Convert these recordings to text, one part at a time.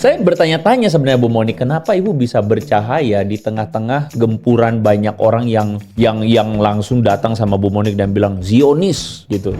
Saya bertanya-tanya sebenarnya Bu Moni, kenapa Ibu bisa bercahaya di tengah-tengah gempuran banyak orang yang langsung datang sama Bu Moni dan bilang Zionis gitu.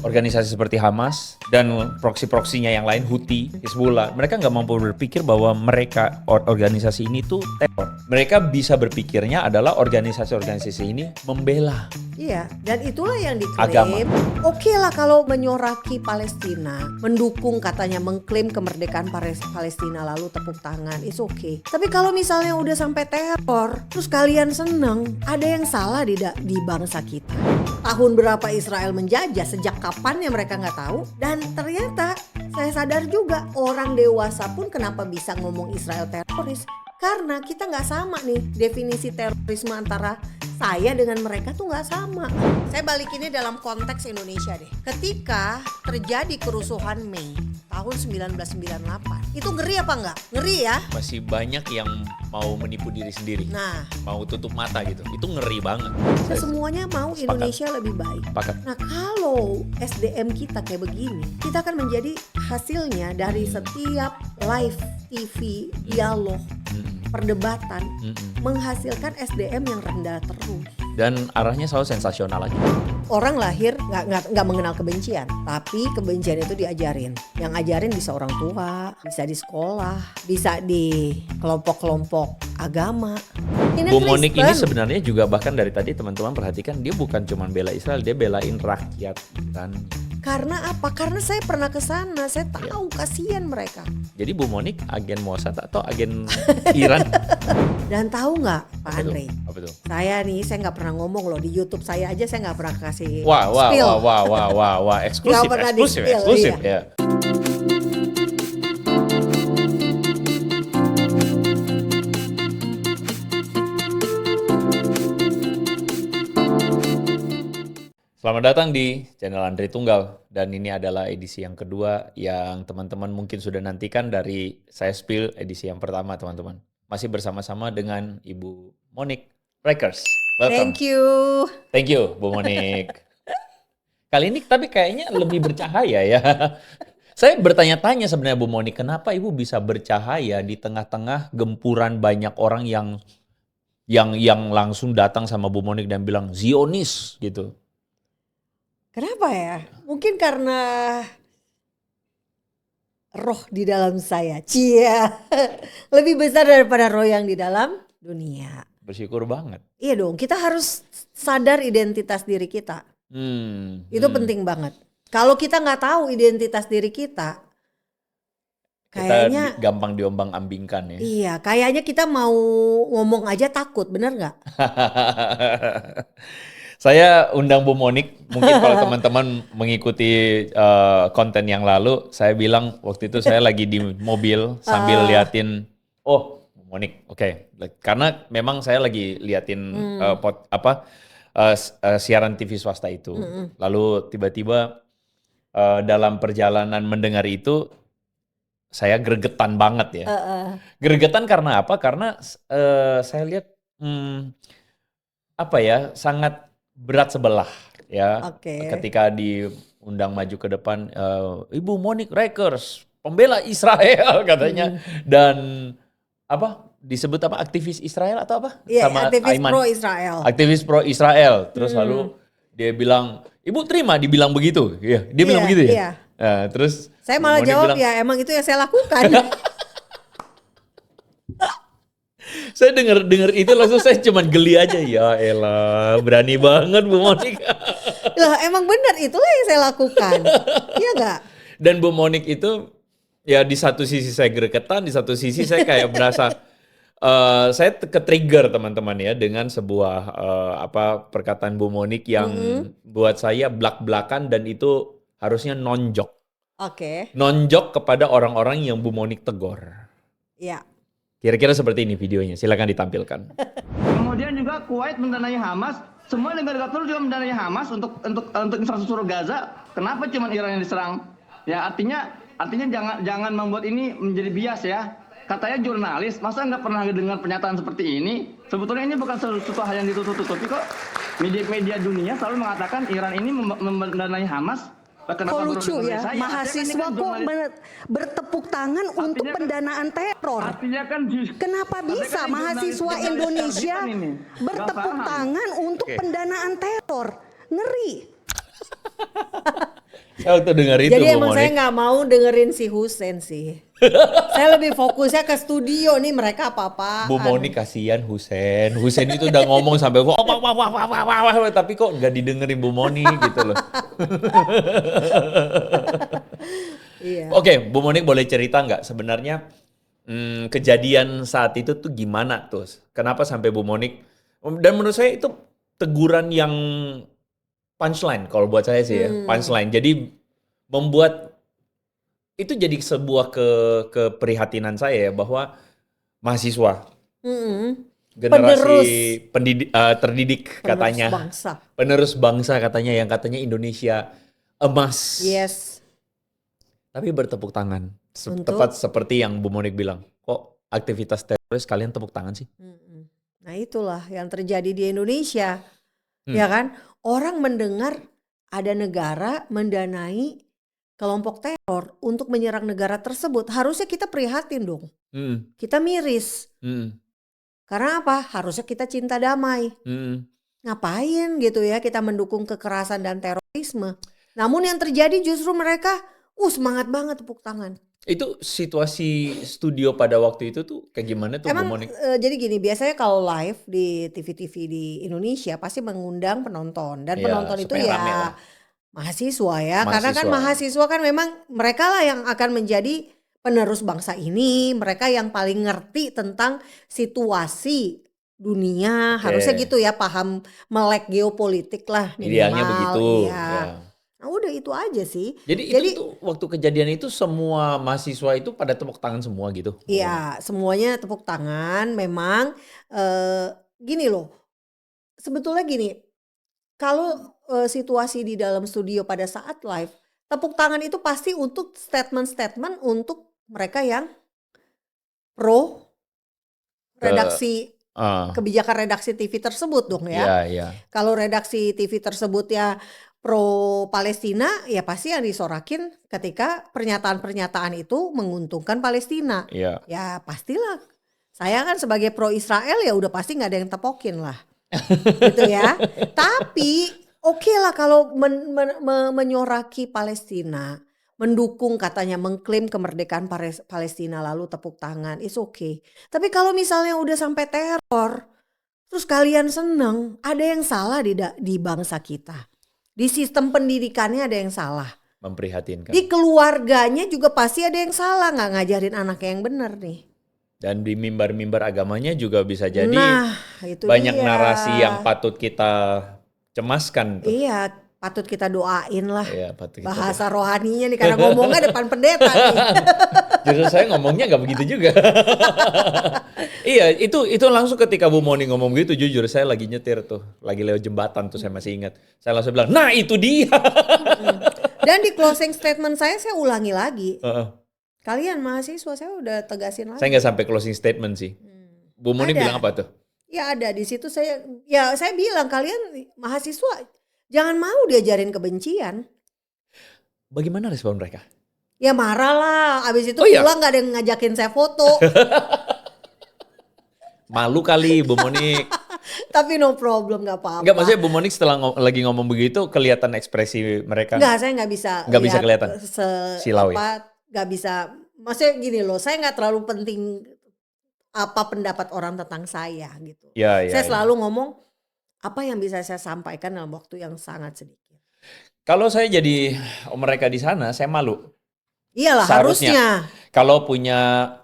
Organisasi seperti Hamas dan proksi-proksinya yang lain, Houthi, Hizbullah, mereka nggak mampu berpikir bahwa mereka organisasi ini tuh teror. Mereka bisa berpikirnya adalah organisasi-organisasi ini membela. Iya, dan itulah yang Agama. diklaim. Oke lah kalau menyoraki Palestina, mendukung katanya mengklaim kemerdekaan Palestina lalu tepuk tangan, it's okay. Tapi kalau misalnya udah sampai teror, terus kalian seneng, ada yang salah di bangsa kita. Tahun berapa Israel menjajah, sejak kapan ya mereka nggak tahu. Dan ternyata saya sadar juga orang dewasa pun kenapa bisa ngomong Israel teroris. Karena kita nggak sama nih definisi terorisme antara saya dengan mereka tuh nggak sama. Saya balikinnya dalam konteks Indonesia deh. Ketika terjadi kerusuhan Mei tahun 1998, itu ngeri apa nggak? Ngeri ya. Masih banyak yang mau menipu diri sendiri. Nah, Mau tutup mata gitu. Itu ngeri banget. kita semuanya mau Sepakat. Indonesia lebih baik. Sepakat. Nah kalau SDM kita kayak begini, kita akan menjadi hasilnya dari setiap live TV, dialog, perdebatan, menghasilkan SDM yang rendah terus. Dan arahnya selalu sensasional aja. Orang lahir nggak mengenal kebencian, tapi kebencian itu diajarin. Yang ajarin bisa orang tua, bisa di sekolah, bisa di kelompok-kelompok agama. Bu Monik ini Kristen. sebenarnya juga bahkan dari tadi teman-teman perhatikan dia bukan cuma bela Israel, dia belain rakyat kan. Karena apa? Karena saya pernah ke sana, saya tahu kasihan mereka. Jadi Bu Monik agen Mossad atau agen Iran? Dan tahu nggak Pak Apa tuh? Andre? Apa tuh? Saya nggak pernah ngomong loh di YouTube saya aja, saya nggak pernah kasih Wah, spill. eksklusif, Nggak pernah eksklusif, di-spill, eksklusif iya. ya. Selamat datang di channel Andre Tunggal dan ini adalah edisi yang kedua yang teman-teman mungkin sudah nantikan dari saya spill edisi yang pertama teman-teman. Masih bersama-sama dengan Ibu Monik Rekers. Welcome. Thank you. Bu Monik. Kali ini tapi kayaknya lebih bercahaya ya. Saya bertanya-tanya sebenarnya Bu Monik, kenapa Ibu bisa bercahaya di tengah-tengah gempuran banyak orang yang langsung datang sama Bu Monik dan bilang Zionis gitu. Kenapa ya? Mungkin karena roh di dalam saya, lebih besar daripada roh yang di dalam dunia. Bersyukur banget. Iya dong, kita harus sadar identitas diri kita. Itu penting banget. Kalau kita nggak tahu identitas diri kita, kayaknya gampang diombang-ambingkan ya. iya, kayaknya kita mau ngomong aja takut, bener nggak? Saya undang Bu Monik, mungkin kalau teman-teman mengikuti konten yang lalu, saya bilang waktu itu saya lagi di mobil sambil liatin, oh Bu Monik, oke. Karena memang saya lagi liatin siaran TV swasta itu. Lalu tiba-tiba dalam perjalanan mendengar itu, saya gregetan banget ya. Gregetan karena apa? Karena saya lihat sangat berat sebelah ya. Ketika diundang maju ke depan Ibu Monik Rekers, pembela Israel katanya, dan disebut aktivis Israel atau apa? Iya, Sama aktivis Aiman. pro Israel. Aktivis pro Israel. Terus lalu dia bilang, Ibu terima dibilang begitu. Iya, dia bilang begitu ya. Iya. Nah, terus Saya malah Monik jawab bilang, ya emang itu yang saya lakukan. saya dengar itu langsung saya cuman geli aja. Ya elah, berani banget Bu Monik. Lah emang benar itulah yang saya lakukan. Iya nggak? Dan Bu Monik itu ya di satu sisi saya gregetan, di satu sisi saya kayak berasa saya ke-trigger teman-teman ya dengan sebuah perkataan Bu Monik yang buat saya blak-blakan dan itu harusnya nonjok. Oke. Nonjok kepada orang-orang yang Bu Monik tegur. Iya. Kira-kira seperti ini videonya, silakan ditampilkan. Kemudian juga Kuwait mendanai Hamas, semua negara Gatul juga mendanai Hamas untuk infrastruktur Gaza. Kenapa cuma Iran yang diserang? Ya artinya jangan membuat ini menjadi bias ya. Katanya jurnalis, masa nggak pernah dengar pernyataan seperti ini? Sebetulnya ini bukan sesuatu hal yang ditutup-tutupi kok. Media-media dunia selalu mengatakan Iran ini mendanai Hamas Kenapa Kok perlu lucu dengerin ya, saya? Artinya kan ini mahasiswa kan kok jurnalis. bertepuk tangan untuk Artinya kan pendanaan teror. artinya kan Kenapa artinya bisa kan ini mahasiswa jurnalis Indonesia karbitan ini. Nggak bertepuk paham. tangan untuk Oke. pendanaan teror? Ngeri. Saya waktu dengar itu Jadi Bu emang saya Monik, nggak mau dengerin si Husen sih. Saya lebih fokusnya ke studio nih, mereka apa-apaan. Bu Monik kasihan Husen. Husen itu udah ngomong sampai wah, wah, wah, wah, wah, wah, wah, wah, tapi kok nggak didengerin Bu Monik gitu loh. Iya. Oke, Bu Monik boleh cerita nggak sebenarnya kejadian saat itu tuh gimana tuh? Kenapa sampai Bu Monik? Dan menurut saya itu teguran yang punchline kalau buat saya sih ya, punchline. Jadi membuat itu jadi sebuah keprihatinan saya ya bahwa mahasiswa Mm-mm. generasi Penerus. terdidik Penerus katanya, bangsa. penerus bangsa katanya yang katanya Indonesia emas. Yes. Tapi bertepuk tangan. Untuk? Tepat seperti yang Bu Monik bilang. Kok aktivitas teroris kalian tepuk tangan sih? Mm-mm. Nah itulah yang terjadi di Indonesia. Ya kan? Orang mendengar ada negara mendanai kelompok teror untuk menyerang negara tersebut. Harusnya kita prihatin dong. Hmm, Kita miris. hmm, Karena apa? Harusnya kita cinta damai. hmm. Ngapain gitu ya kita mendukung kekerasan dan terorisme. Namun yang terjadi justru mereka semangat banget tepuk tangan. Itu situasi studio pada waktu itu tuh kayak gimana tuh Bu Emang Monik? jadi gini, biasanya kalau live di TV-TV di Indonesia pasti mengundang penonton. Dan Ya, penonton itu supaya rame ya lah. mahasiswa ya. Karena kan Mahasiswa. mahasiswa kan memang mereka lah yang akan menjadi penerus bangsa ini. Mereka yang paling ngerti tentang situasi dunia. Oke. Harusnya gitu ya, paham melek geopolitik lah Idealnya minimal. begitu. Iya. Ya. Nah udah itu aja sih. Jadi Jadi itu tuh waktu kejadian itu semua mahasiswa itu pada tepuk tangan semua gitu. iya, semuanya tepuk tangan. Memang gini loh, sebetulnya gini, kalau situasi di dalam studio pada saat live, tepuk tangan itu pasti untuk statement-statement untuk mereka yang pro redaksi Ah, kebijakan redaksi TV tersebut dong ya. iya, iya. Kalau redaksi TV tersebut ya pro Palestina, ya pasti yang disorakin ketika pernyataan-pernyataan itu menguntungkan Palestina. Iya. Ya pastilah. Saya kan sebagai pro Israel ya udah pasti nggak ada yang tepokin lah. Gitu ya. Tapi oke lah kalau menyoraki Palestina, mendukung katanya mengklaim kemerdekaan Palestina lalu tepuk tangan, it's okay. Tapi kalau misalnya udah sampai teror, terus kalian seneng, ada yang salah di bangsa kita. Di sistem pendidikannya ada yang salah. Memprihatinkan. Di keluarganya juga pasti ada yang salah, nggak ngajarin anaknya yang benar nih. Dan di mimbar-mimbar agamanya juga bisa jadi Nah, itu banyak dia. narasi yang patut kita cemaskan tuh. Iya, patut kita doain lah. Iya, patut kita Bahasa rohaninya nih, karena ngomongnya depan pendeta nih. Justru saya ngomongnya nggak begitu juga. Iya, itu langsung ketika Bu Moni ngomong gitu, jujur saya lagi nyetir tuh, lagi lewat jembatan tuh saya masih ingat. Saya langsung bilang, nah itu dia. Dan di closing statement saya ulangi lagi. Heeh. Kalian mahasiswa saya udah tegasin lagi. Saya nggak sampai closing statement sih. Bu Moni Ada. bilang apa tuh? Ya ada di situ saya bilang kalian mahasiswa jangan mau diajarin kebencian. Bagaimana respon mereka? Ya marah lah. Abis itu Oh iya? pulang gak ada yang ngajakin saya foto. Malu kali Bu Monik. Tapi no problem, gak apa-apa. Enggak, maksudnya Bu Monik setelah lagi ngomong begitu kelihatan ekspresi mereka. Enggak, saya nggak bisa. Nggak bisa lihat kelihatan? Silau ya? Nggak bisa. Maksudnya gini loh, saya nggak terlalu penting apa pendapat orang tentang saya gitu. Ya, ya, Saya ya. selalu ngomong apa yang bisa saya sampaikan dalam waktu yang sangat sedikit. Kalau saya jadi mereka di sana, saya malu. Iyalah Seharusnya. harusnya. Kalau punya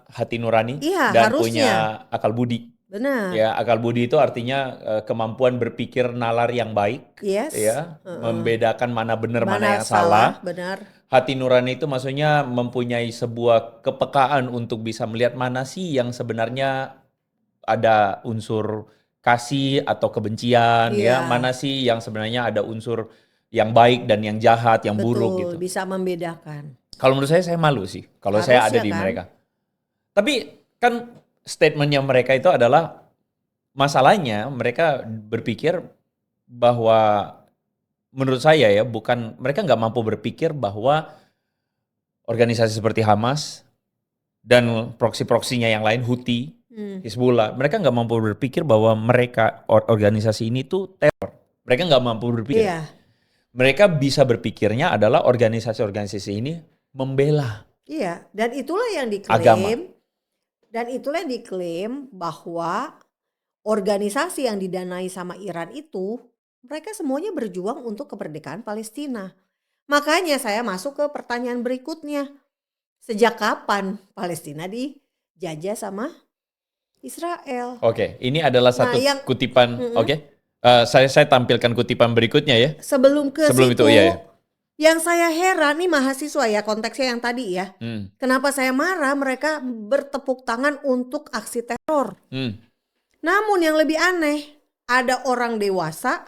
hati nurani Iya, dan harusnya. punya akal budi. Benar. Ya, akal budi itu artinya kemampuan berpikir nalar yang baik, Yes. ya, membedakan mana benar mana yang salah. salah. Benar. Hati nurani itu maksudnya mempunyai sebuah kepekaan untuk bisa melihat mana sih yang sebenarnya ada unsur kasih atau kebencian, ya, Iya. mana sih yang sebenarnya ada unsur yang baik dan yang jahat, yang buruk Betul, gitu. bisa membedakan. Kalau menurut saya malu sih kalau saya ada Harusnya di kan. mereka. Tapi kan statementnya mereka itu adalah masalahnya mereka berpikir bahwa menurut saya ya, mereka nggak mampu berpikir bahwa organisasi seperti Hamas dan proksi-proksinya yang lain, Houthi, Hizbullah, mereka nggak mampu berpikir bahwa organisasi ini tuh teror. Mereka nggak mampu berpikir. Iya, Mereka bisa berpikirnya adalah organisasi-organisasi ini membela iya. Dan itulah yang agama. diklaim. Dan itulah yang diklaim bahwa organisasi yang didanai sama Iran itu, mereka semuanya berjuang untuk kemerdekaan Palestina. Makanya saya masuk ke pertanyaan berikutnya. Sejak kapan Palestina dijajah sama Israel? Oke, ini adalah Nah, satu yang kutipan. Oke, saya tampilkan kutipan berikutnya ya. sebelum ke Sebelum situ, itu, iya, ya. yang saya heran nih mahasiswa ya, konteksnya yang tadi ya. Hmm, Kenapa saya marah mereka bertepuk tangan untuk aksi teror. hmm. Namun yang lebih aneh, ada orang dewasa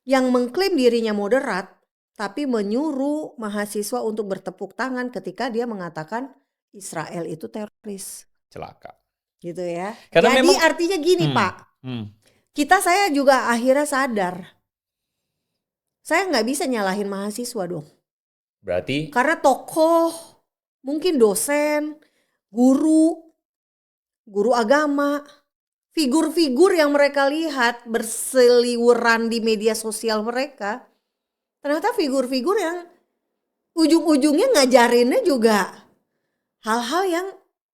yang mengklaim dirinya moderat, tapi menyuruh mahasiswa untuk bertepuk tangan ketika dia mengatakan Israel itu teroris. Celaka. Gitu ya. Karena Jadi memang- artinya gini Pak, saya juga akhirnya sadar, saya nggak bisa nyalahin mahasiswa dong. Berarti Karena tokoh, mungkin dosen, guru agama, figur-figur yang mereka lihat berseliweran di media sosial mereka, ternyata figur-figur yang ujung-ujungnya ngajarinnya juga hal-hal yang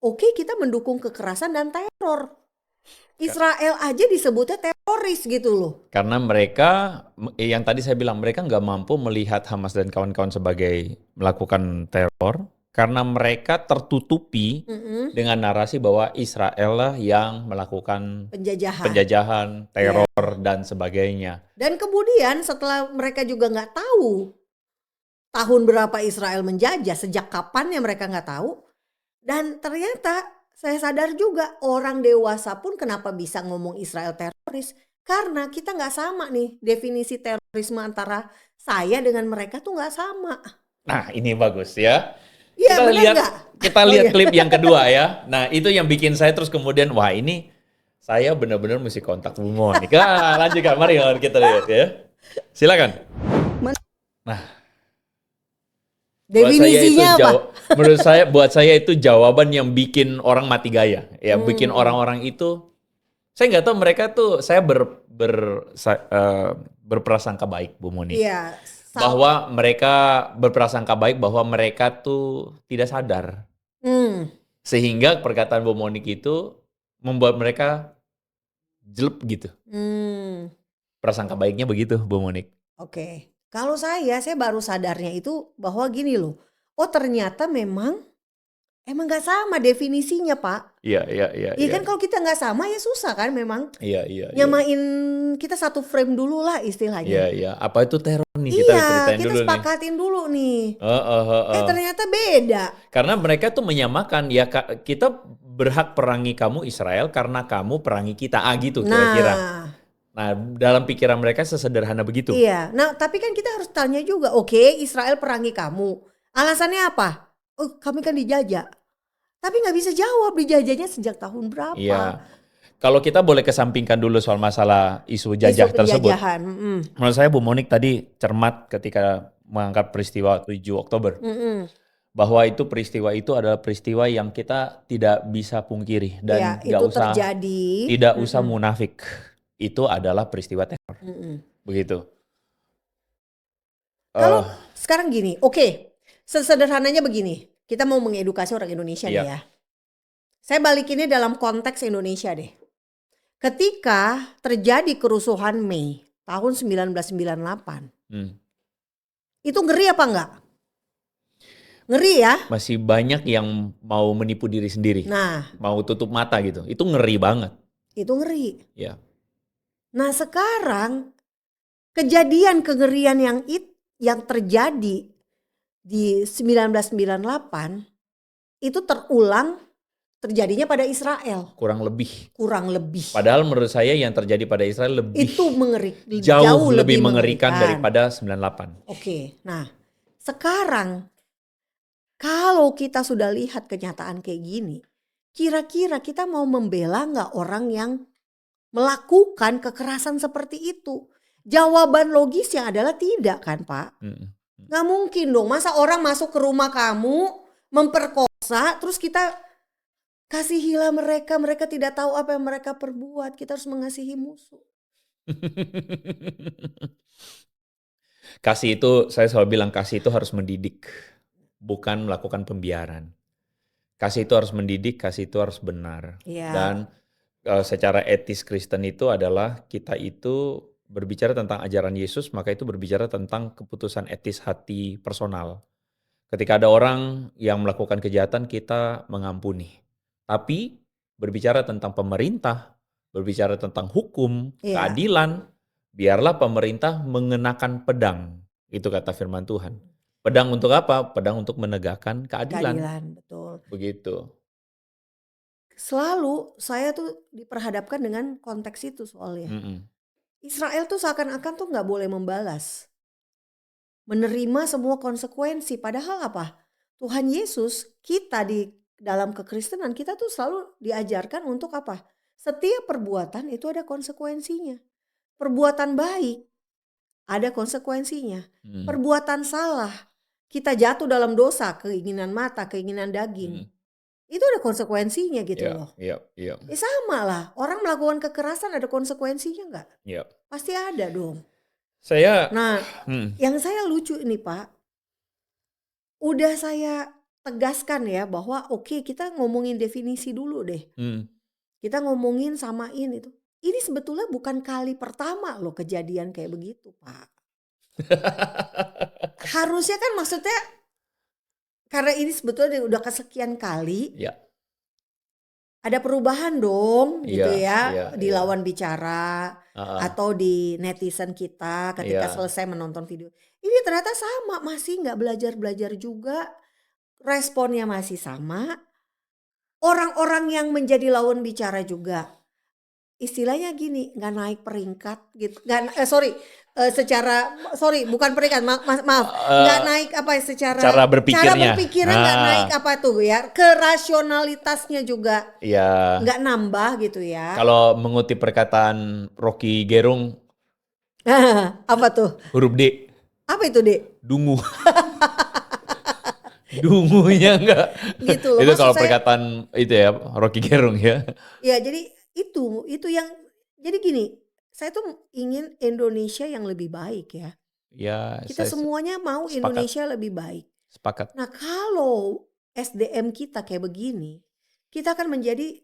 oke, kita mendukung kekerasan dan teror. Israel aja disebutnya teroris gitu loh. karena mereka, yang tadi saya bilang, mereka nggak mampu melihat Hamas dan kawan-kawan sebagai melakukan teror, karena mereka tertutupi dengan narasi bahwa Israel lah yang melakukan Penjajahan. penjajahan, teror, dan sebagainya. Dan kemudian setelah mereka juga nggak tahu tahun berapa Israel menjajah, sejak kapannya mereka nggak tahu. Dan ternyata saya sadar juga orang dewasa pun kenapa bisa ngomong Israel teroris. Karena kita nggak sama nih, definisi terorisme antara saya dengan mereka tuh nggak sama. Nah, ini bagus ya. Iya, benar nggak? Kita Oh, lihat iya. klip yang kedua ya. Nah, itu yang bikin saya terus kemudian, wah ini saya benar-benar mesti kontak Bu Monica. Lanjut Kak, mari kita lihat ya. Silakan. Nah, Definisinya apa? buat saya itu jawaban yang bikin orang mati gaya. Ya, bikin orang-orang itu, saya nggak tahu mereka tuh, saya berprasangka baik Bu Monica. Iya. Bahwa mereka berprasangka baik bahwa mereka tuh tidak sadar. Sehingga perkataan Bu Monik itu membuat mereka jelek gitu. Prasangka baiknya begitu Bu Monik. Oke. Kalau saya baru sadarnya itu bahwa gini loh. Oh ternyata emang gak sama definisinya Pak. Iya. Iya kan kalau kita gak sama ya susah kan memang. Iya. Nyamain kita satu frame dulu lah istilahnya. Iya. Apa itu teror nih? Kita ceritain Kita dulu sepakatin dulu nih. nih. Ternyata beda. Karena mereka tuh menyamakan, ya kita berhak perangi kamu Israel karena kamu perangi kita. Gitu kira-kira. Nah, dalam pikiran mereka sesederhana begitu. Iya. Nah, tapi kan kita harus tanya juga, oke, Israel perangi kamu. Alasannya apa? Oh, kami kan dijajah. Tapi nggak bisa jawab dijajahnya sejak tahun berapa. Iya. Kalau kita boleh kesampingkan dulu soal masalah isu jajah tersebut. Menurut saya Bu Monik tadi cermat ketika mengangkat peristiwa 7 Oktober. Bahwa itu peristiwa itu adalah peristiwa yang kita tidak bisa pungkiri dan itu terjadi. Tidak usah munafik. Itu adalah peristiwa teror. Begitu. Kalau sekarang gini, oke, sesederhananya begini, kita mau mengedukasi orang Indonesia nih ya. Saya balikinnya dalam konteks Indonesia deh. Ketika terjadi kerusuhan Mei tahun 1998, itu ngeri apa enggak? Ngeri ya? Masih banyak yang mau menipu diri sendiri. Nah, mau tutup mata gitu. Itu ngeri banget. Itu ngeri. Ya. Nah sekarang kejadian kengerian yang terjadi di 1998 itu terjadinya pada Israel. Kurang lebih. Padahal menurut saya yang terjadi pada Israel lebih itu jauh lebih mengerikan daripada 98. Oke. Nah, sekarang kalau kita sudah lihat kenyataan kayak gini, kira-kira kita mau membela nggak orang yang melakukan kekerasan seperti itu? Jawaban logisnya adalah tidak kan Pak? Mm-mm. Nggak mungkin dong, masa orang masuk ke rumah kamu, memperkosa, terus kita kasihilah mereka, mereka tidak tahu apa yang mereka perbuat, kita harus mengasihi musuh. Kasih itu, saya selalu bilang kasih itu harus mendidik, bukan melakukan pembiaran. Kasih itu harus mendidik, kasih itu harus benar. Iya. Dan secara etis Kristen itu adalah kita itu berbicara tentang ajaran Yesus, maka itu berbicara tentang keputusan etis hati personal. Ketika ada orang yang melakukan kejahatan, kita mengampuni. Tapi berbicara tentang pemerintah, berbicara tentang hukum, Iya. keadilan, biarlah pemerintah mengenakan pedang. Itu kata firman Tuhan. Pedang untuk apa? Pedang untuk menegakkan keadilan. Keadilan, betul. Begitu. Selalu saya tuh diperhadapkan dengan konteks itu soalnya. Mm-mm. Israel tuh seakan-akan tuh nggak boleh membalas. Menerima semua konsekuensi. Padahal apa? Tuhan Yesus, kita di dalam kekristenan, kita tuh selalu diajarkan untuk apa? Setiap perbuatan itu ada konsekuensinya. Perbuatan baik ada konsekuensinya. Mm. Perbuatan salah, kita jatuh dalam dosa, keinginan mata, keinginan daging. Mm. Itu ada konsekuensinya gitu Iya, loh. iya, iya, Sama lah, orang melakukan kekerasan ada konsekuensinya nggak? iya. Pasti ada dong. Saya, Nah, hmm, yang saya lucu ini Pak, udah saya tegaskan ya bahwa oke, kita ngomongin definisi dulu deh. hmm, Kita ngomongin samain itu. Ini sebetulnya bukan kali pertama loh kejadian kayak begitu Pak. Harusnya kan maksudnya karena ini sebetulnya udah kesekian kali ya, ada perubahan dong gitu iya, ya iya, di iya. lawan bicara atau di netizen kita ketika Iya. selesai menonton video. Ini ternyata sama, masih nggak belajar-belajar juga, responnya masih sama. Orang-orang yang menjadi lawan bicara juga istilahnya gini, nggak naik peringkat gitu, bukan peringkat, maaf, nggak Eh, naik apa ya, secara cara berpikirnya. berpikirnya nggak Nah. naik apa tuh ya, kerasionalitasnya juga Ya, nggak nambah gitu ya. kalau mengutip perkataan Rocky Gerung, Apa tuh? huruf D, Apa itu Dek? dungu. Dungunya enggak. Gitu loh, Itu maksud kalau saya. perkataan itu ya, Rocky Gerung ya. Ya jadi itu yang, jadi gini, saya tuh ingin Indonesia yang lebih baik ya. Ya, Kita saya semuanya mau sepakat. Indonesia lebih baik. Sepakat. Nah kalau SDM kita kayak begini, kita akan menjadi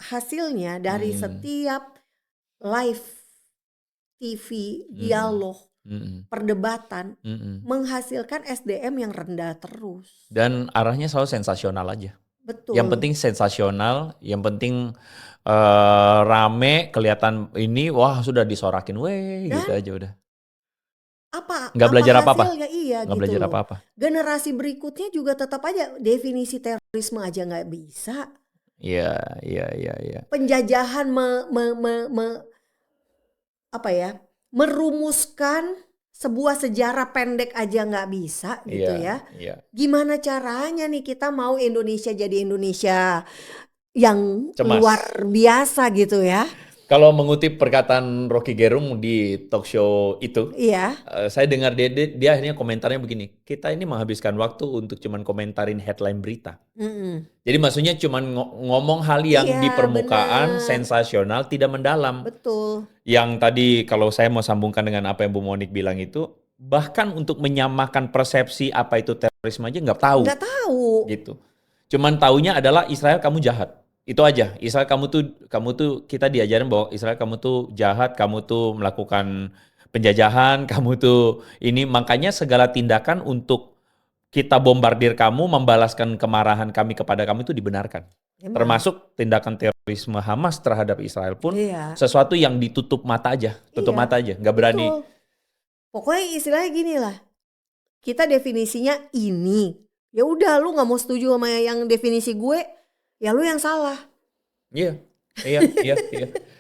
hasilnya dari setiap live TV, dialog, perdebatan, menghasilkan SDM yang rendah terus. Dan arahnya selalu sensasional aja. Betul. Yang penting sensasional, yang penting rame, kelihatan ini, wah sudah disorakin, weh gitu aja udah. Nggak belajar apa-apa. Hasilnya? Iya Nggak gitu belajar loh. apa-apa. Generasi berikutnya juga tetap aja definisi terorisme aja nggak bisa. Iya. Penjajahan merumuskan sebuah sejarah pendek aja nggak bisa gitu ya. Iya. Gimana caranya nih kita mau Indonesia jadi Indonesia yang Cemas. luar biasa gitu ya. Kalau mengutip perkataan Rocky Gerung di talk show itu, Iya. saya dengar dia akhirnya komentarnya begini, kita ini menghabiskan waktu untuk cuman komentarin headline berita. Jadi maksudnya cuman ngomong hal yang Iya, di permukaan, benar. sensasional, tidak mendalam. Betul. Yang tadi kalau saya mau sambungkan dengan apa yang Bu Monik bilang itu, bahkan untuk menyamakan persepsi apa itu terorisme aja nggak tahu. Nggak tahu. Gitu. Cuman taunya adalah Israel kamu jahat. Itu aja. Israel kamu tuh kita diajarin bahwa Israel kamu tuh jahat, kamu tuh melakukan penjajahan, kamu tuh ini, makanya segala tindakan untuk kita bombardir kamu, membalaskan kemarahan kami kepada kamu itu dibenarkan. Emang. Termasuk tindakan terorisme Hamas terhadap Israel pun Iya. sesuatu yang ditutup mata aja, tutup Iya. mata aja, nggak berani. Betul. Pokoknya istilahnya gini lah, kita definisinya ini, ya udah lu nggak mau setuju sama yang definisi gue, ya lu yang salah. Iya.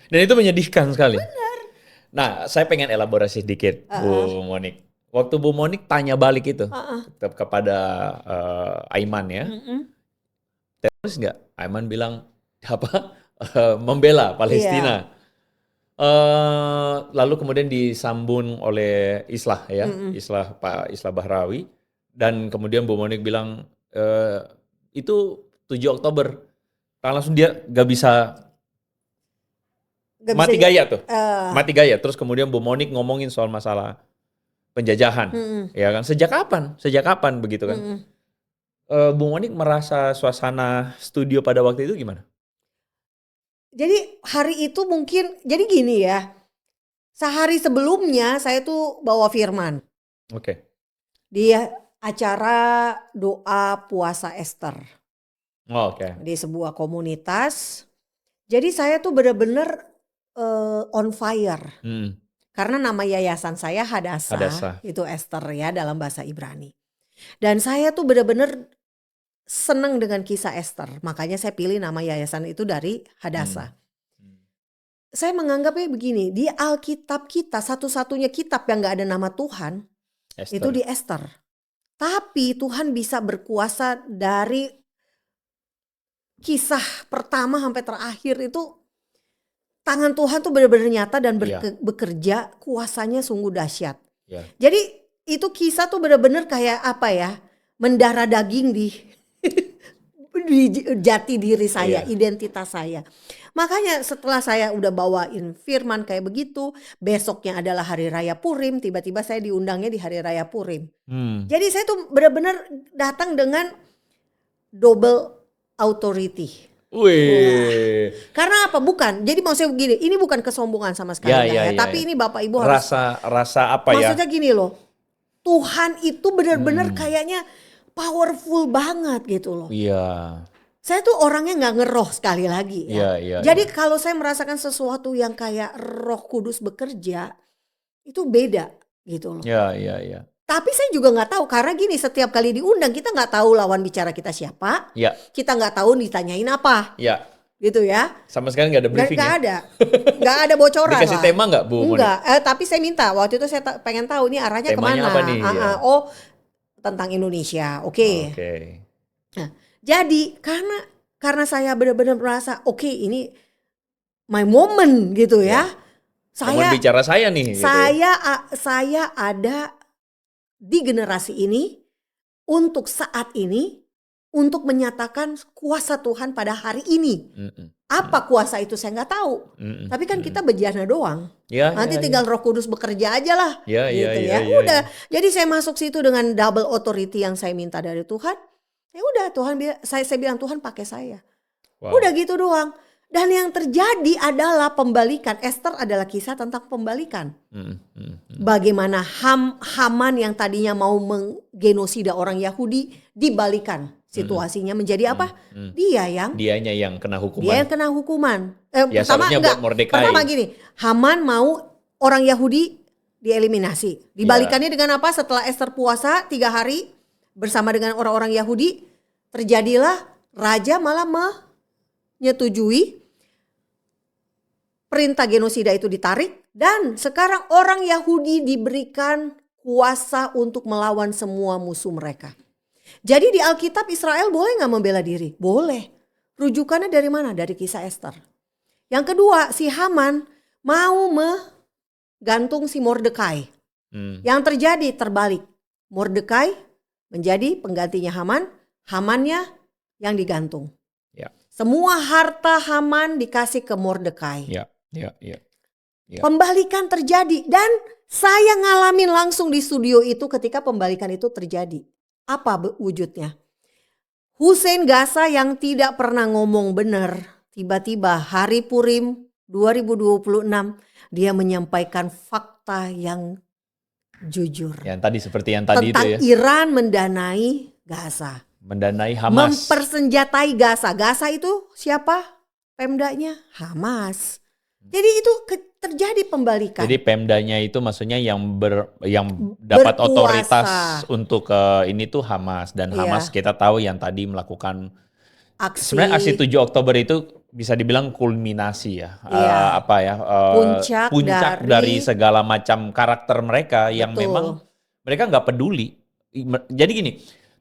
Dan itu menyedihkan sekali. Benar. Nah, saya pengen elaborasi sedikit, Bu Monik. Waktu Bu Monik tanya balik itu kepada Aiman ya, teroris nggak? Aiman bilang apa? Membela Palestina. Lalu kemudian disambung oleh Islah ya, Pak Islah Bahrawi, dan kemudian Bu Monik bilang itu 7 Oktober. Langsung dia gak bisa Gak mati bisa, gaya tuh, eh, mati gaya. Terus kemudian Bu Monik ngomongin soal masalah penjajahan, ya kan? Sejak kapan begitu kan? Bu Monik merasa suasana studio pada waktu itu gimana? Jadi hari itu mungkin, jadi gini ya, sehari sebelumnya saya tuh bawa firman Oke. di acara doa puasa Esther Oh, oke. di sebuah komunitas. Jadi saya tuh bener-bener on fire. Hmm, Karena nama yayasan saya Hadassah, Hadassah. itu Esther ya dalam bahasa Ibrani. Dan saya tuh bener-bener seneng dengan kisah Esther. Makanya saya pilih nama yayasan itu dari Hadassah. Saya menganggapnya begini, di Alkitab kita satu-satunya kitab yang gak ada nama Tuhan Esther. itu di Esther. Tapi Tuhan bisa berkuasa dari kisah pertama sampai terakhir itu, tangan Tuhan tuh benar-benar nyata dan bekerja, kuasanya sungguh dahsyat. Ya. Jadi itu kisah tuh benar-benar kayak apa ya, mendarah daging di jati diri saya, identitas saya. Makanya setelah saya udah bawain firman kayak begitu, besoknya adalah hari raya Purim, tiba-tiba saya diundangnya di hari raya Purim. Jadi saya tuh benar-benar datang dengan double authority. Wih. Karena apa? Bukan. Jadi maksudnya begini, ini bukan kesombongan sama sekali tapi ini Bapak Ibu harus rasa apa ya? maksudnya gini loh. Tuhan itu benar-benar kayaknya powerful banget gitu loh. Iya. Saya tuh orangnya nggak ngeroh sekali lagi ya. Iya, Jadi kalau saya merasakan sesuatu yang kayak Roh Kudus bekerja, itu beda gitu loh. Iya. Tapi saya juga nggak tahu, karena gini, setiap kali diundang kita nggak tahu lawan bicara kita siapa, kita nggak tahu ditanyain apa, gitu ya. Sama sekali nggak ada briefing. Nggak ada bocoran. Dikasih lah. tema nggak Bu? Enggak, tapi saya minta waktu itu saya pengen tahu nih arahnya temanya kemana. apa nih? Oh, tentang Indonesia, oke. Nah, jadi karena saya benar-benar merasa oke, ini my moment gitu ya. Saya bicara saya nih. Saya ada di generasi ini untuk saat ini untuk menyatakan kuasa Tuhan pada hari ini. Apa kuasa itu saya nggak tahu. Tapi kan kita bejana doang. Nanti tinggal Roh Kudus bekerja aja lah. Gitu ya. Udah. Jadi saya masuk situ dengan double authority yang saya minta dari Tuhan. Ya udah, Tuhan saya bilang Tuhan pakai saya. Udah gitu doang. Dan yang terjadi adalah pembalikan. Esther adalah kisah tentang pembalikan. Bagaimana Haman yang tadinya mau menggenosida orang Yahudi dibalikan situasinya menjadi apa? Dianya yang kena hukuman. Dia yang kena hukuman. Pertama gini, Haman mau orang Yahudi dieliminasi. Dibalikannya dengan apa? Setelah Esther puasa 3 hari bersama dengan orang-orang Yahudi, terjadilah raja malah menyetujui perintah genosida itu ditarik, dan sekarang orang Yahudi diberikan kuasa untuk melawan semua musuh mereka. Jadi di Alkitab Israel boleh gak membela diri? Boleh. Rujukannya dari mana? Dari kisah Esther. Yang kedua, si Haman mau menggantung si Mordekai. Yang terjadi terbalik. Mordekai menjadi penggantinya Haman, Hamannya yang digantung. Semua harta Haman dikasih ke Mordekai. Pembalikan terjadi, dan saya ngalamin langsung di studio itu ketika pembalikan itu terjadi. Apa wujudnya? Hussein Gaza yang tidak pernah ngomong benar, tiba-tiba hari Purim 2026 dia menyampaikan fakta yang jujur. Yang tadi seperti yang tadi tentang itu ya. Iran mendanai Gaza. Mendanai Hamas. Mempersenjatai Gaza. Gaza itu siapa? Pemdanya Hamas. Jadi itu terjadi pembalikan. Jadi Pemdanya itu maksudnya yang dapat Berkuasa. otoritas untuk ini tuh Hamas, dan Hamas kita tahu yang tadi melakukan aksi. Sebenarnya aksi 7 Oktober itu bisa dibilang kulminasi ya. Puncak dari segala macam karakter mereka yang memang mereka nggak peduli. Jadi gini,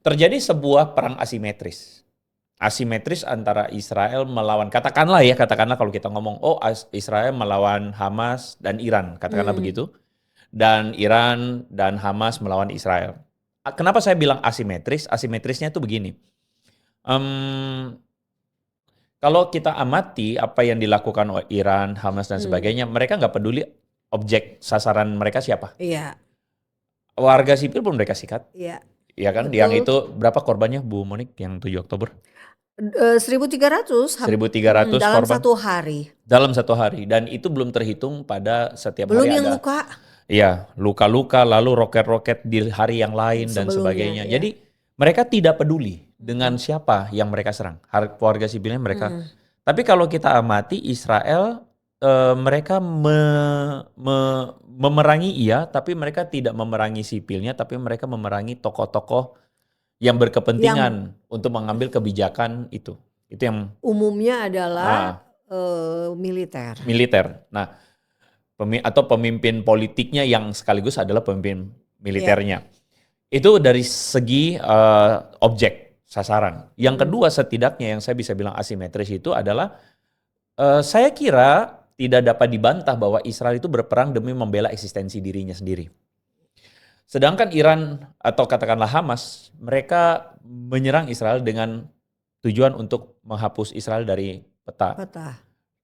terjadi sebuah perang asimetris. asimetris antara Israel melawan, katakanlah kalau kita ngomong, Israel melawan Hamas dan Iran, katakanlah begitu, dan Iran dan Hamas melawan Israel. Kenapa saya bilang asimetris? Asimetrisnya itu begini. Kalau kita amati apa yang dilakukan oleh Iran, Hamas dan sebagainya, mereka nggak peduli objek sasaran mereka siapa. Iya, Warga sipil pun mereka sikat. iya. Ya kan, Betul. yang itu berapa korbannya Bu Monik yang 7 Oktober? 1.300 1.300 dalam korban satu hari. dalam satu hari, dan itu belum terhitung pada setiap Belum hari yang ada. luka. Iya, luka-luka, lalu roket-roket di hari yang lain dan Sebelumnya, sebagainya. ya. Jadi mereka tidak peduli dengan siapa yang mereka serang, warga sipilnya mereka. Tapi kalau kita amati Israel, mereka memerangi tapi mereka tidak memerangi sipilnya, tapi mereka memerangi tokoh-tokoh yang berkepentingan untuk mengambil kebijakan itu. Itu yang Umumnya adalah militer. Nah, atau pemimpin politiknya yang sekaligus adalah pemimpin militernya. Itu dari segi objek sasaran. Yang kedua, setidaknya yang saya bisa bilang asimetris itu adalah saya kira tidak dapat dibantah bahwa Israel itu berperang demi membela eksistensi dirinya sendiri. Sedangkan Iran atau katakanlah Hamas, mereka menyerang Israel dengan tujuan untuk menghapus Israel dari peta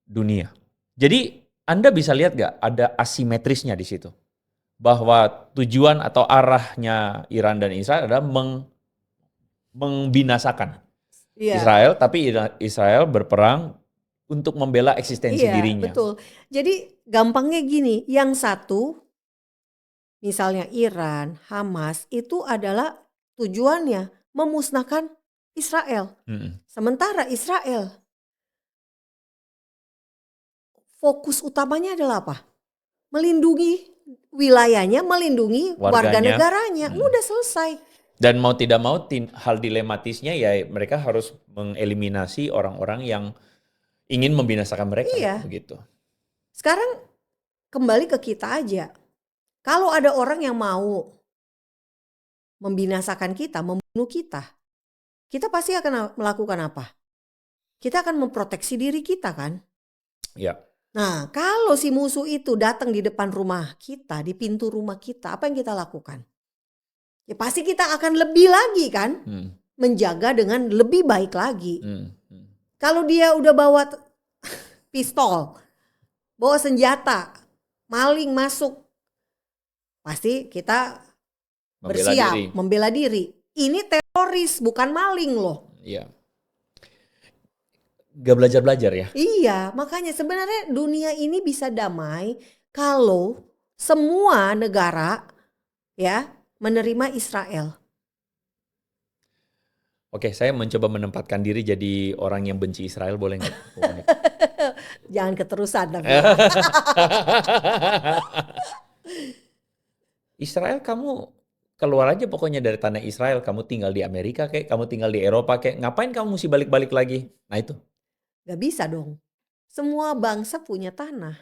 dunia. Jadi Anda bisa lihat gak ada asimetrisnya di situ? Bahwa tujuan atau arahnya Iran dan Israel adalah membinasakan Israel, tapi Israel berperang untuk membela eksistensi dirinya. Betul. Jadi gampangnya gini, yang satu misalnya Iran, Hamas itu adalah tujuannya memusnahkan Israel. Sementara Israel fokus utamanya adalah apa? Melindungi wilayahnya, melindungi warga negaranya. Udah selesai. Dan mau tidak mau hal dilematisnya ya mereka harus mengeliminasi orang-orang yang ingin membinasakan mereka. Begitu. Sekarang kembali ke kita aja. Kalau ada orang yang mau membinasakan kita, membunuh kita pasti akan melakukan apa? Kita akan memproteksi diri kita kan? Ya. Nah, kalau si musuh itu datang di depan rumah kita, di pintu rumah kita, apa yang kita lakukan? Ya pasti kita akan lebih lagi kan? Menjaga dengan lebih baik lagi. Kalau dia udah bawa pistol, bawa senjata, maling masuk, pasti kita bersiap membela diri. Ini teroris bukan maling loh. Iya. Gak belajar-belajar ya? Iya, makanya sebenarnya dunia ini bisa damai kalau semua negara ya menerima Israel. Oke, saya mencoba menempatkan diri jadi orang yang benci Israel, boleh nggak? Jangan keterusan tapi. Israel, kamu keluar aja pokoknya dari tanah Israel. Kamu tinggal di Amerika kayak, kamu tinggal di Eropa kayak, ngapain kamu mesti balik-balik lagi? Nah itu. Gak bisa dong. Semua bangsa punya tanah.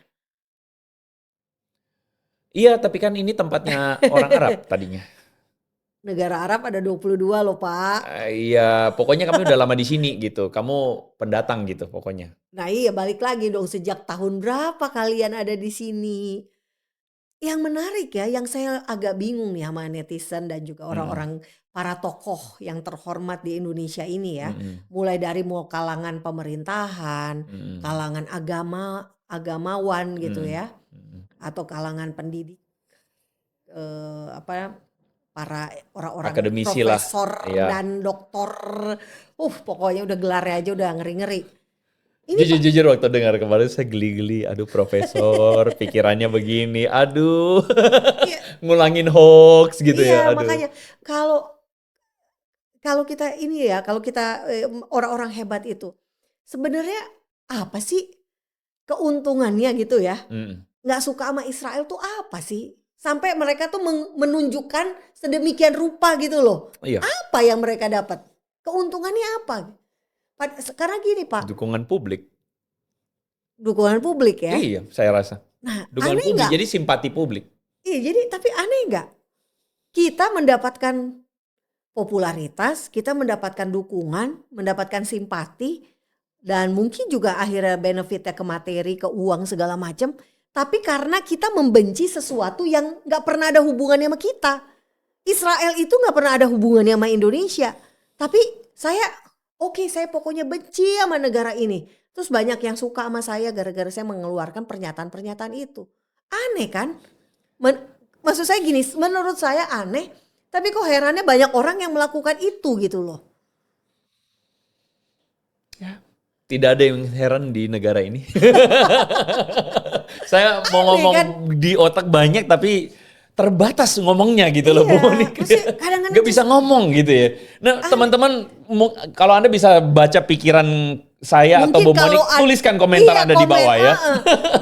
Iya, tapi kan ini tempatnya orang Arab tadinya. Negara Arab ada 22 loh Pak. Iya, pokoknya kami udah lama di sini gitu. Kamu pendatang gitu pokoknya. Nah iya, balik lagi dong, sejak tahun berapa kalian ada di sini? Yang menarik ya, yang saya agak bingung nih sama netizen dan juga orang-orang para tokoh yang terhormat di Indonesia ini ya. Mulai dari mau kalangan pemerintahan, kalangan agamawan gitu ya. Atau kalangan pendidik, para orang-orang akademisi profesor lah. dan doktor. Pokoknya udah gelarnya aja udah ngeri-ngeri. Jujur waktu dengar kemarin saya geli-geli, aduh profesor pikirannya begini, aduh ngulangin hoax gitu ya. Aduh. Makanya kalau kita ini ya, kalau kita orang-orang hebat itu sebenarnya apa sih keuntungannya gitu ya? Nggak suka sama Israel tuh apa sih? Sampai mereka tuh menunjukkan sedemikian rupa gitu loh. Iya. Apa yang mereka dapat? Keuntungannya apa? Sekarang gini Pak. Dukungan publik. Dukungan publik ya? Iya, saya rasa. Nah, dukungan aneh publik, gak? jadi simpati publik. Iya, jadi tapi aneh nggak? Kita mendapatkan popularitas, kita mendapatkan dukungan, mendapatkan simpati, dan mungkin juga akhirnya benefitnya ke materi, ke uang segala macam. Tapi karena kita membenci sesuatu yang gak pernah ada hubungannya sama kita. Israel itu gak pernah ada hubungannya sama Indonesia. Tapi saya saya pokoknya benci sama negara ini. Terus banyak yang suka sama saya gara-gara saya mengeluarkan pernyataan-pernyataan itu. Aneh kan? Maksud saya gini, menurut saya aneh. Tapi kok herannya banyak orang yang melakukan itu gitu loh. Ya, tidak ada yang heran di negara ini. Saya mau Aneh ngomong kan? di otak banyak tapi terbatas ngomongnya gitu loh, Iya, Bu Monik. maksudnya kadang-kadang Gak bisa ngomong gitu ya. Nah, teman-teman, kalau Anda bisa baca pikiran saya atau Bu Monik, tuliskan komentar Anda di bawah ya.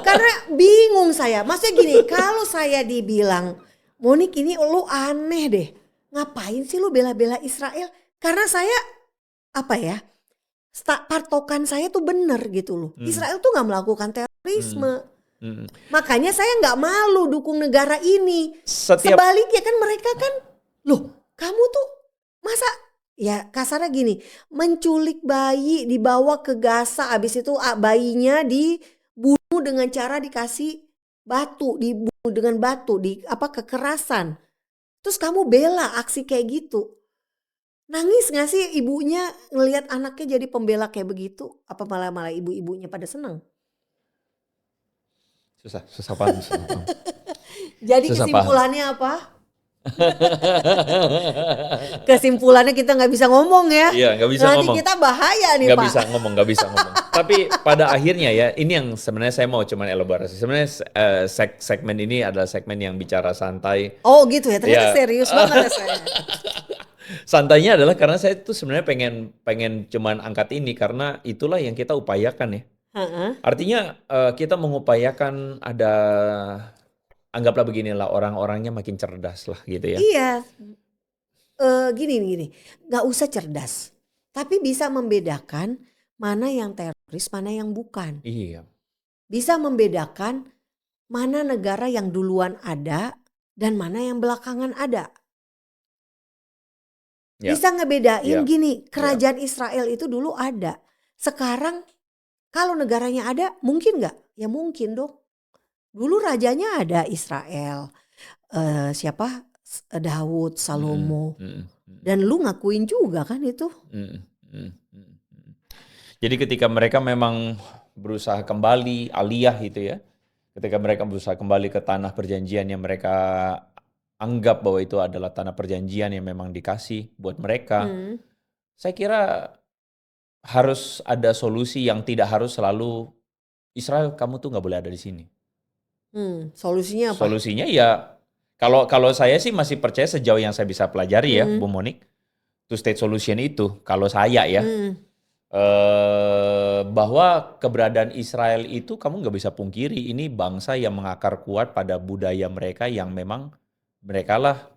Karena bingung saya. Maksudnya gini, kalau saya dibilang, Monik ini lu aneh deh. Ngapain sih lu bela-bela Israel? Karena saya, patokan saya tuh bener gitu loh. Israel tuh gak melakukan terorisme. Makanya saya nggak malu dukung negara ini. Sebaliknya kan mereka kan, loh kamu tuh masa ya kasarnya gini, menculik bayi dibawa ke Gaza, abis itu bayinya dibunuh dengan cara dikasih batu, dibunuh dengan batu, kekerasan. Terus kamu bela aksi kayak gitu. Nangis gak sih ibunya ngelihat anaknya jadi pembela kayak begitu? Apa malah ibu-ibunya pada seneng? Susah paham. Jadi kesimpulannya apa? Kesimpulannya kita nggak bisa ngomong ya. Iya, nggak bisa Nanti ngomong. kita bahaya nih Nggak Pak. nggak bisa ngomong. Tapi pada akhirnya ya, ini yang sebenarnya saya mau cuman elaborasi. Sebenarnya segmen ini adalah segmen yang bicara santai. Oh gitu ya, ternyata Ya. serius banget ya saya. Santainya adalah karena saya tuh sebenarnya pengen cuman angkat ini karena itulah yang kita upayakan ya. Artinya kita mengupayakan ada, anggaplah beginilah, orang-orangnya makin cerdas lah gitu ya. Iya, gini, nggak usah cerdas, tapi bisa membedakan mana yang teroris, mana yang bukan. Iya. Bisa membedakan mana negara yang duluan ada dan mana yang belakangan ada. Ya. Bisa ngebedain Ya. gini, kerajaan Israel itu dulu ada. Sekarang kalau negaranya ada, mungkin nggak? Ya mungkin dong. Dulu rajanya ada Israel, Daud, Salomo, dan lu ngakuin juga kan itu. Jadi ketika mereka memang berusaha kembali aliyah itu ya, ketika mereka berusaha kembali ke tanah perjanjian yang mereka anggap bahwa itu adalah tanah perjanjian yang memang dikasih buat mereka, saya kira harus ada solusi yang tidak harus selalu Israel kamu tuh nggak boleh ada di sini. Solusinya apa? Solusinya ya kalau saya sih masih percaya sejauh yang saya bisa pelajari ya, Bu Monik, two state solution itu kalau saya ya, bahwa keberadaan Israel itu kamu nggak bisa pungkiri, ini bangsa yang mengakar kuat pada budaya mereka yang memang mereka lah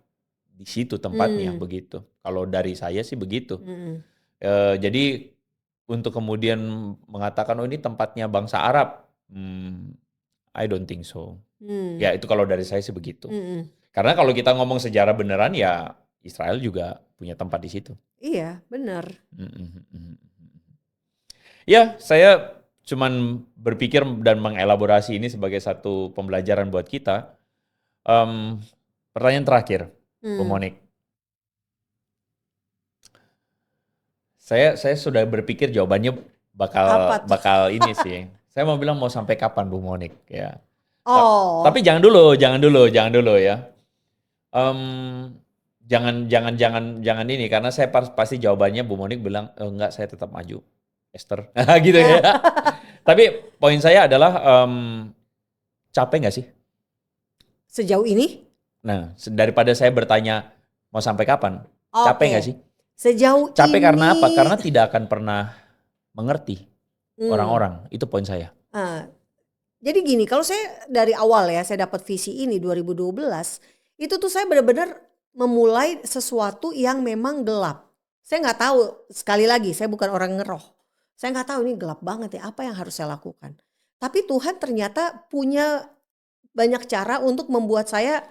di situ tempatnya begitu. Kalau dari saya sih begitu. Jadi untuk kemudian mengatakan oh ini tempatnya bangsa Arab, I don't think so. Ya itu kalau dari saya sih begitu. Karena kalau kita ngomong sejarah beneran ya Israel juga punya tempat di situ. Iya benar. Ya saya cuman berpikir dan mengelaborasi ini sebagai satu pembelajaran buat kita. Pertanyaan terakhir, Bu Monik. Saya sudah berpikir jawabannya bakal ini sih. Saya mau bilang mau sampai kapan Bu Monik ya. Tapi jangan dulu ya. Jangan ini karena saya pasti jawabannya Bu Monik bilang enggak, saya tetap maju, Esther. Gitu ya. Tapi poin saya adalah capek nggak sih? Sejauh ini? Nah, daripada saya bertanya mau sampai kapan, capek nggak sih? Sejauh capek ini. Karena apa? Karena tidak akan pernah mengerti orang-orang. Itu poin saya. Jadi gini, kalau saya dari awal ya, saya dapat visi ini 2012, itu tuh saya benar-benar memulai sesuatu yang memang gelap. Saya nggak tahu, sekali lagi saya bukan orang ngeroh. Saya nggak tahu ini gelap banget ya, apa yang harus saya lakukan. Tapi Tuhan ternyata punya banyak cara untuk membuat saya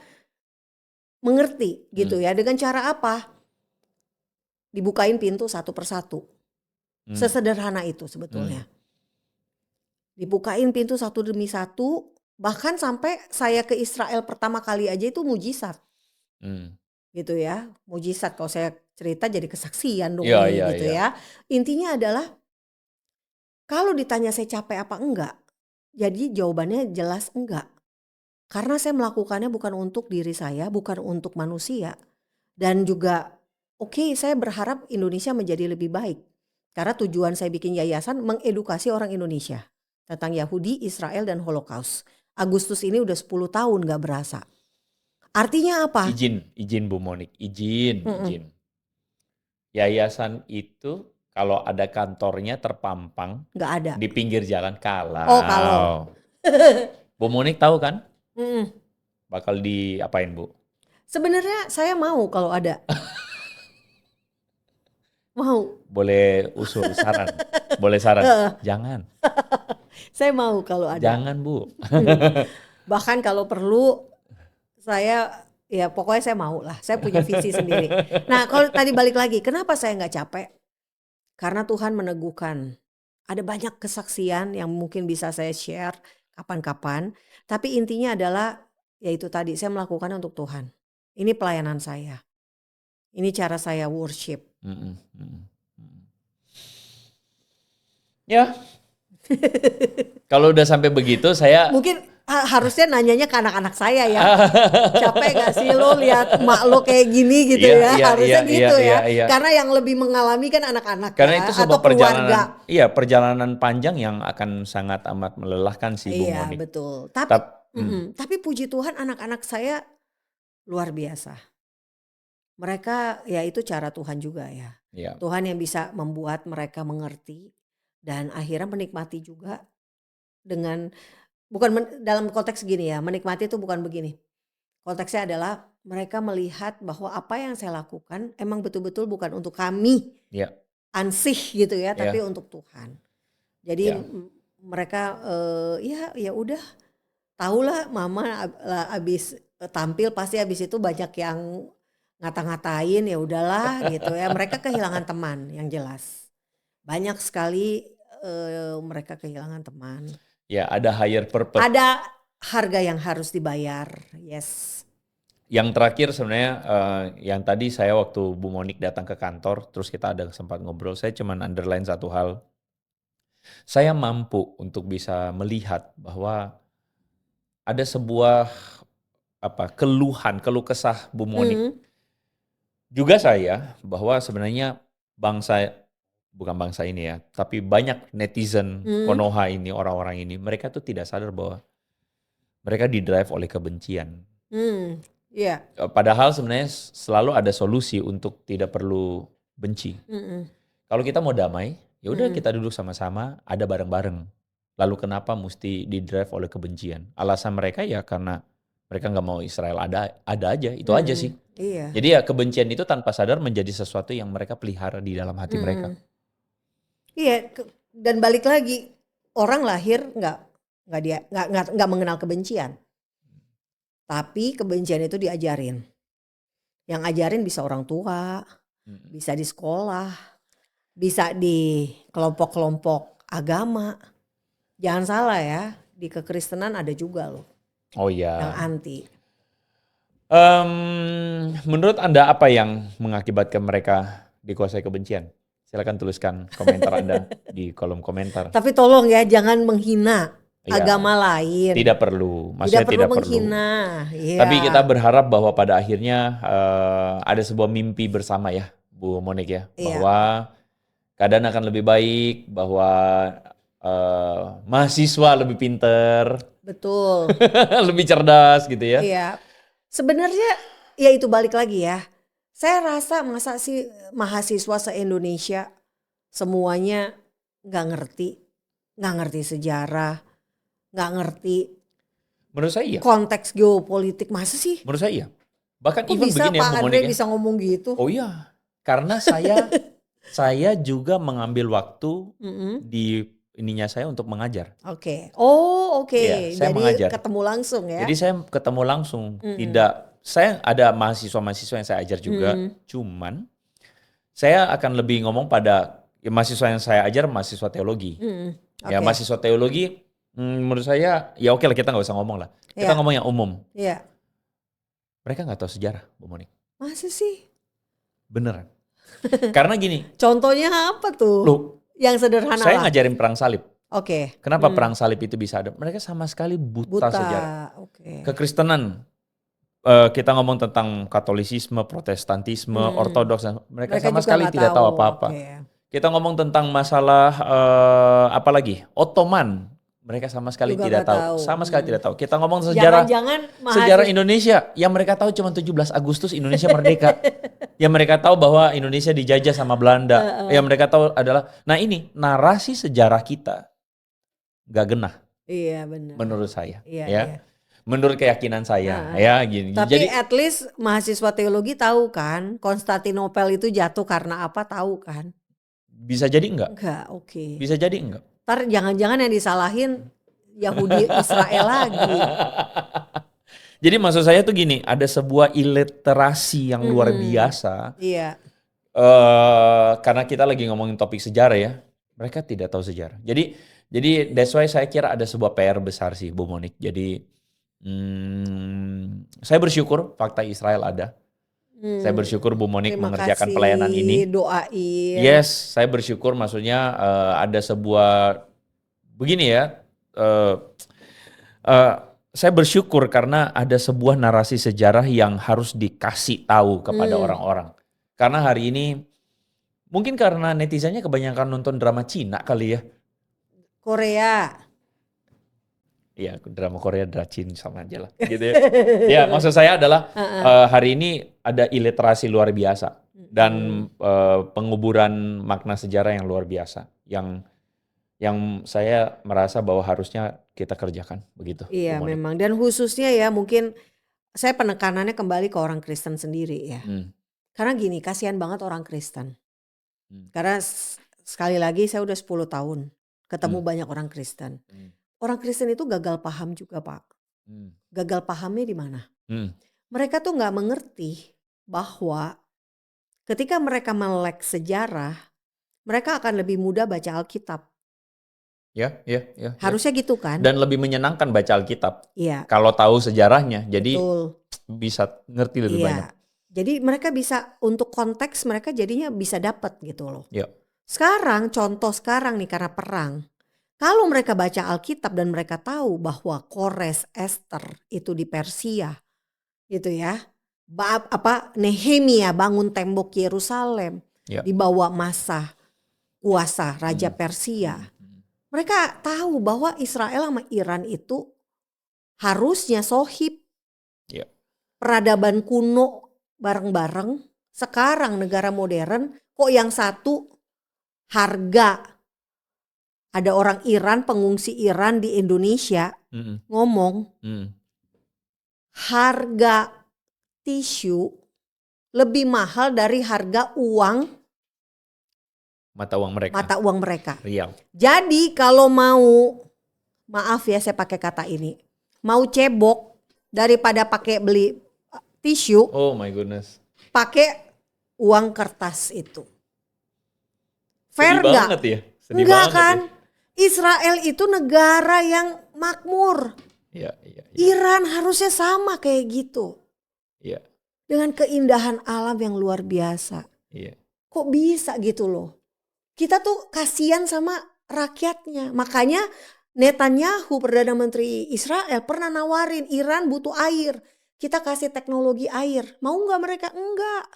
mengerti gitu ya. Dengan cara apa? dibukain pintu satu persatu. Sesederhana itu sebetulnya. Dibukain pintu satu demi satu, bahkan sampai saya ke Israel pertama kali aja itu mujizat. Gitu ya, mujizat. Kalau saya cerita jadi kesaksian dong Iya, nih iya, gitu iya. ya. Intinya adalah kalau ditanya saya capek apa enggak, jadi jawabannya jelas enggak. Karena saya melakukannya bukan untuk diri saya, bukan untuk manusia. Dan juga saya berharap Indonesia menjadi lebih baik. Karena tujuan saya bikin yayasan mengedukasi orang Indonesia tentang Yahudi, Israel, dan Holocaust. Agustus ini udah 10 tahun gak berasa. Artinya apa? Izin Bu Monik, izin. Yayasan itu kalau ada kantornya terpampang Gak ada. di pinggir jalan, Oh kalau. Bu Monik tahu kan Mm-mm. bakal diapain Bu? Sebenarnya saya mau kalau ada. Mau. Boleh usul saran, boleh saran. Jangan, Saya mau kalau ada. jangan Bu. Bahkan kalau perlu saya ya pokoknya saya mau lah. Saya punya visi sendiri. Nah kalau tadi balik lagi, kenapa saya nggak capek? Karena Tuhan meneguhkan. Ada banyak kesaksian yang mungkin bisa saya share kapan-kapan. Tapi intinya adalah yaitu tadi saya melakukan untuk Tuhan. Ini pelayanan saya. Ini cara saya worship. Ya, kalau udah sampai begitu saya Mungkin harusnya nanyanya ke anak-anak saya ya. Capek gak sih lo lihat mak lo kayak gini gitu Iya, ya. Harusnya gitu ya. iya. Karena yang lebih mengalami kan anak-anak Karena ya, itu atau sebuah keluarga. perjalanan panjang yang akan sangat amat melelahkan sih Bu Iya Monik. betul. Tapi puji Tuhan anak-anak saya luar biasa. Mereka ya itu cara Tuhan juga ya. Iya. Tuhan yang bisa membuat mereka mengerti dan akhirnya menikmati juga dengan dalam konteks gini ya, menikmati itu bukan begini. Konteksnya adalah mereka melihat bahwa apa yang saya lakukan emang betul-betul bukan untuk kami Iya. ansih gitu ya, tapi Iya. untuk Tuhan. Jadi Iya. mereka ya udah tahulah mama abis tampil pasti abis itu banyak yang ngata-ngatain ya udahlah gitu ya. Mereka kehilangan teman yang jelas. Banyak sekali mereka kehilangan teman. Ya, ada higher purpose. Ada harga yang harus dibayar, yes. Yang terakhir sebenarnya yang tadi saya waktu Bu Monik datang ke kantor, terus kita ada sempat ngobrol, saya cuman underline satu hal. Saya mampu untuk bisa melihat bahwa ada sebuah keluh kesah Bu Monik. Juga saya bahwa sebenarnya bukan bangsa ini ya, tapi banyak netizen Konoha ini, orang-orang ini, mereka tuh tidak sadar bahwa mereka didrive oleh kebencian. Iya. Padahal sebenarnya selalu ada solusi untuk tidak perlu benci. Kalau kita mau damai, ya udah kita duduk sama-sama, ada bareng-bareng. Lalu kenapa mesti didrive oleh kebencian? Alasan mereka ya karena mereka nggak mau Israel ada aja, itu aja sih. Iya. Jadi ya kebencian itu tanpa sadar menjadi sesuatu yang mereka pelihara di dalam hati mereka. Iya, dan balik lagi orang lahir nggak mengenal kebencian, tapi kebencian itu diajarin. Yang ajarin bisa orang tua, bisa di sekolah, bisa di kelompok-kelompok agama. Jangan salah ya, di kekristenan ada juga loh. Oh iya. Yang anti. Menurut Anda apa yang mengakibatkan mereka dikuasai kebencian? Silakan tuliskan komentar Anda di kolom komentar. Tapi tolong ya jangan menghina agama lain. Tidak perlu, maksudnya tidak perlu menghina. Iya. Tapi kita berharap bahwa pada akhirnya ada sebuah mimpi bersama ya, Bu Monik ya, bahwa keadaan akan lebih baik, bahwa mahasiswa lebih pinter, betul, lebih cerdas gitu ya. Iya, sebenarnya ya itu balik lagi ya. Saya rasa masa sih mahasiswa se-Indonesia semuanya nggak ngerti sejarah, nggak ngerti. Menurut saya iya. Konteks geopolitik masa sih? Menurut saya iya. Bahkan kok even bisa begini Pak ya Bu Andre Monik ya. bisa ngomong gitu? Oh iya, karena saya juga mengambil waktu di ininya saya untuk mengajar. Oke. Oh oke. Iya, saya jadi mengajar. ketemu langsung ya? Jadi saya ketemu langsung, saya ada mahasiswa-mahasiswa yang saya ajar juga, cuman Saya akan lebih ngomong pada mahasiswa yang saya ajar, mahasiswa teologi. Ya, Oke. mahasiswa teologi, menurut saya, ya oke lah kita nggak usah ngomong lah. Kita Iya. ngomong yang umum. Iya. Mereka nggak tahu sejarah, Bu Monik. Masa sih? Beneran. Karena gini, Contohnya apa tuh? loh, Yang sederhana saya lah. ngajarin perang salib. Oke. Kenapa perang salib itu bisa ada? Mereka sama sekali buta sejarah. Oke. Kekristenan, kita ngomong tentang Katolisisme, Protestantisme, Ortodoks, mereka sama juga sekali nggak tidak tahu tahu. apa-apa. Oke. Kita ngomong tentang masalah apa lagi? Ottoman, mereka sama sekali Juga tidak nggak tahu. tahu. Sama sekali tidak tahu. Kita ngomong sejarah Jangan-jangan sejarah Indonesia, yang mereka tahu cuma 17 Agustus Indonesia merdeka. Yang mereka tahu bahwa Indonesia dijajah sama Belanda. Yang mereka tahu adalah, nah ini narasi sejarah kita gak genah Iya benar. menurut saya. Iya, ya. iya. Menurut keyakinan saya, ya gini. Tapi Jadi at least mahasiswa teologi tahu kan, Konstantinopel itu jatuh karena apa, tahu kan? bisa jadi enggak? Enggak, oke. Bisa jadi enggak? Ntar jangan-jangan yang disalahin Yahudi Israel lagi. Jadi maksud saya tuh gini, ada sebuah iliterasi yang luar biasa. Iya. Karena kita lagi ngomongin topik sejarah ya, mereka tidak tahu sejarah. Jadi that's why saya kira ada sebuah PR besar sih, Bu Monik. Jadi saya bersyukur fakta Israel ada. Saya bersyukur Bu Monik Terima kasih, mengerjakan pelayanan ini. doain. Yes, saya bersyukur, maksudnya ada sebuah begini ya. Saya bersyukur karena ada sebuah narasi sejarah yang harus dikasih tahu kepada orang-orang. Karena hari ini mungkin karena netizennya kebanyakan nonton drama Cina kali ya. Korea. Iya, drama Korea, dracin sama aja lah gitu ya. Ya, maksud saya adalah hari ini ada iliterasi luar biasa dan penguburan makna sejarah yang luar biasa yang saya merasa bahwa harusnya kita kerjakan begitu. Iya Bu Monik. memang, dan khususnya ya mungkin saya penekanannya kembali ke orang Kristen sendiri ya. Karena gini, kasihan banget orang Kristen. Karena sekali lagi saya udah 10 tahun ketemu banyak orang Kristen. Orang Kristen itu gagal paham juga, Pak. Gagal pahamnya di mana? Mereka tuh nggak mengerti bahwa ketika mereka melek sejarah, mereka akan lebih mudah baca Alkitab. Ya. Harusnya gitu kan? Dan lebih menyenangkan baca Alkitab. Iya. Kalau tahu sejarahnya, jadi Betul. bisa ngerti lebih banyak. Jadi mereka bisa, untuk konteks mereka jadinya bisa dapat gitu loh. Ya. Sekarang, contoh sekarang nih karena perang. Kalau mereka baca Alkitab dan mereka tahu bahwa Kores, Ester itu di Persia, gitu ya. Nehemia bangun tembok Yerusalem di bawah masa kuasa Raja Persia. Mereka tahu bahwa Israel sama Iran itu harusnya sohib. Peradaban kuno bareng-bareng. Sekarang negara modern kok yang satu harga. Ada orang Iran, pengungsi Iran di Indonesia ngomong harga tisu lebih mahal dari harga mata uang mereka. Rial. Jadi kalau mau, maaf ya saya pakai kata ini, mau cebok daripada pakai beli tisu, oh my goodness, pakai uang kertas itu. Fair nggak? Ya? Enggak kan? Ya? Israel itu negara yang makmur. Iya. Iran harusnya sama kayak gitu. Iya. Dengan keindahan alam yang luar biasa. Iya. Kok bisa gitu loh? Kita tuh kasihan sama rakyatnya. Makanya Netanyahu, Perdana Menteri Israel, pernah nawarin Iran butuh air. Kita kasih teknologi air. Mau nggak mereka? Enggak.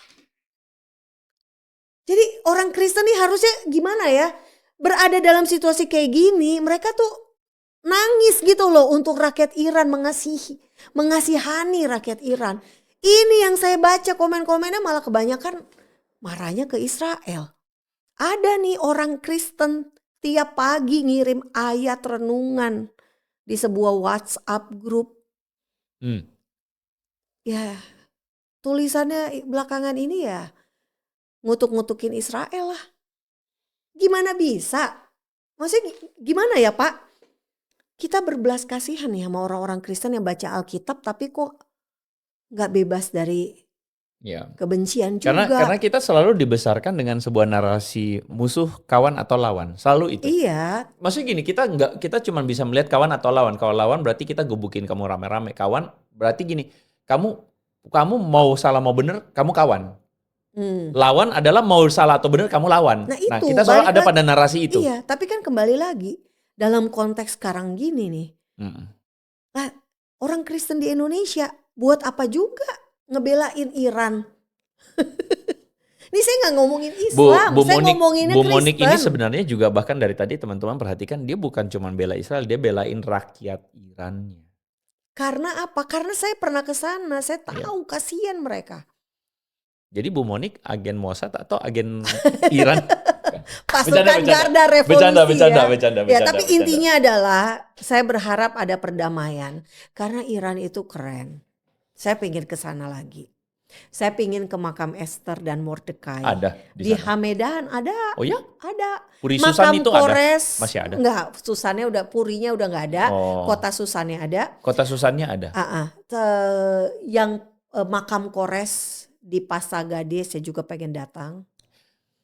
Jadi orang Kristen nih harusnya gimana ya? Berada dalam situasi kayak gini, mereka tuh nangis gitu loh untuk rakyat Iran, mengasihani rakyat Iran. Ini yang saya baca komen-komennya malah kebanyakan marahnya ke Israel. Ada nih orang Kristen tiap pagi ngirim ayat renungan di sebuah WhatsApp grup. Ya, tulisannya belakangan ini ya ngutuk-ngutukin Israel lah. Gimana bisa? Maksudnya gimana ya Pak? Kita berbelas kasihan ya sama orang-orang Kristen yang baca Alkitab tapi kok gak bebas dari Ya. kebencian Karena juga. kita selalu dibesarkan dengan sebuah narasi musuh, kawan atau lawan, selalu itu. Iya, Maksudnya gini, kita cuma bisa melihat kawan atau lawan. Kalau lawan berarti kita gebukin kamu rame-rame. Kawan berarti gini, kamu mau salah mau bener, kamu kawan. Lawan adalah mau salah atau bener, kamu lawan. Nah Nah, itu kita selalu balik ada lagi. pada narasi itu. Iya, tapi kan kembali lagi dalam konteks sekarang gini nih, Mm. orang Kristen di Indonesia buat apa juga ngebelain Iran? Ini saya nggak ngomongin Islam, saya ngomonginnya Bu Monik ini Kristen. sebenarnya juga bahkan dari tadi teman-teman perhatikan dia bukan cuma bela Israel, dia belain rakyat Irannya. Karena apa? Karena saya pernah ke sana, saya Iya. tahu kasihan mereka. Jadi Bu Monik agen Mossad atau agen Iran? Pasukan Bercanda, Garda Revolusi bercanda. ya. Tapi intinya adalah saya berharap ada perdamaian karena Iran itu keren. Saya pengen ke sana lagi. Saya pengen ke makam Esther dan Mordekai. Ada Di sana. Hamedan ada. Oh ya? Ada. Puri Makam Susan itu Kores, ada? Masih ada? Enggak, Susannya udah, Purinya udah nggak ada. Oh. Kota Susannya ada. Kota Susannya ada? Yang makam Kores di Pasagade saya juga pengen datang.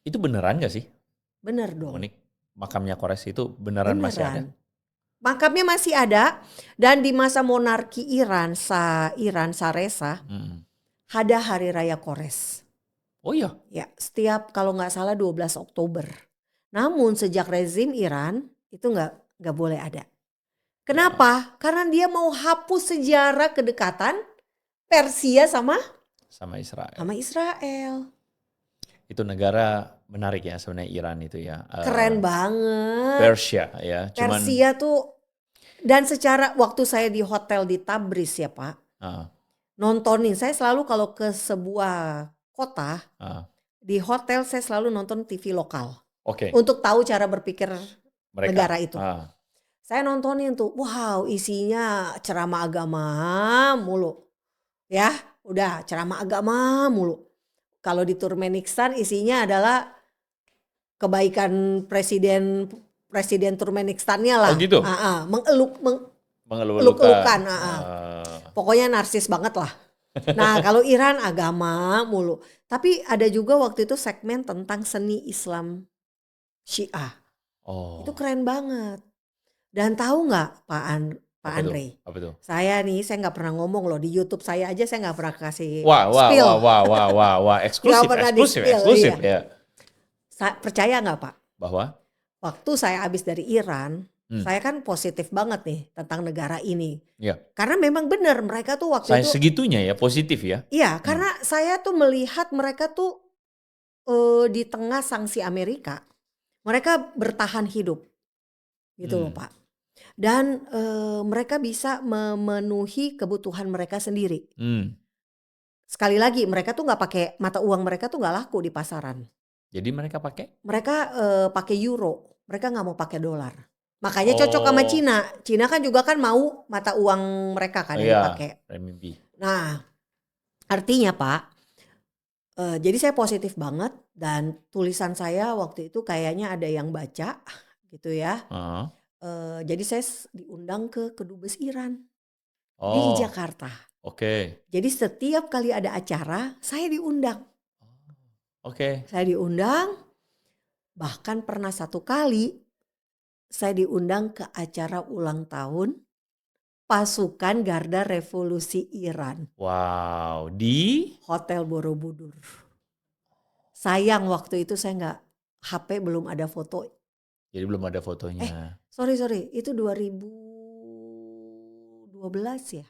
Itu beneran gak sih? Bener dong. Monik, makamnya Kores itu beneran masih ada? Makamnya masih ada dan di masa monarki Iran Sa Reza ada hari raya Kores. Oh iya? Ya, setiap kalau nggak salah 12 Oktober. Namun sejak rezim Iran itu nggak boleh ada. Kenapa? Karena dia mau hapus sejarah kedekatan Persia sama Israel. Itu negara menarik ya sebenarnya Iran itu ya. Keren banget. Persia ya. Persia tuh, dan secara waktu saya di hotel di Tabriz ya Pak. Nontonin, saya selalu kalau ke sebuah kota, di hotel saya selalu nonton TV lokal. Oke. Untuk tahu cara berpikir mereka. Negara itu. Saya nontonin tuh, wow isinya ceramah agama mulu. Ya, udah ceramah agama mulu. Kalau di Turkmenistan isinya adalah kebaikan presiden Turkmenistannya lah. Oh gitu? Mengeluk-elukan. Pokoknya narsis banget lah. Nah kalau Iran agama mulu. Tapi ada juga waktu itu segmen tentang seni Islam Syiah. Itu keren banget. Dan tahu nggak Pak Andre? Apa itu? Saya nggak pernah ngomong loh di YouTube saya aja, saya nggak pernah kasih spill. Wah, eksklusif ya. Percaya nggak Pak? Bahwa? Waktu saya habis dari Iran, saya kan positif banget nih tentang negara ini. Ya. Karena memang benar mereka tuh waktu itu. Segitunya ya positif ya? Iya, karena saya tuh melihat mereka tuh di tengah sanksi Amerika, mereka bertahan hidup, gitu loh Pak. Dan mereka bisa memenuhi kebutuhan mereka sendiri. Sekali lagi mereka tuh nggak pakai mata uang, mereka tuh nggak laku di pasaran. Jadi mereka pakai? Mereka pakai euro, mereka nggak mau pakai dolar. Makanya cocok sama Cina. Cina kan juga kan mau mata uang mereka kan yang dipakai. Renminbi. Nah, artinya Pak, jadi saya positif banget dan tulisan saya waktu itu kayaknya ada yang baca gitu ya. Jadi saya diundang ke Kedubes Iran di Jakarta. Oke. Jadi setiap kali ada acara saya diundang. Saya diundang, bahkan pernah satu kali saya diundang ke acara ulang tahun pasukan Garda Revolusi Iran. Wow, di Hotel Borobudur. Sayang waktu itu saya nggak, HP belum ada foto. Jadi belum ada fotonya. Sorry, itu 2012 ya.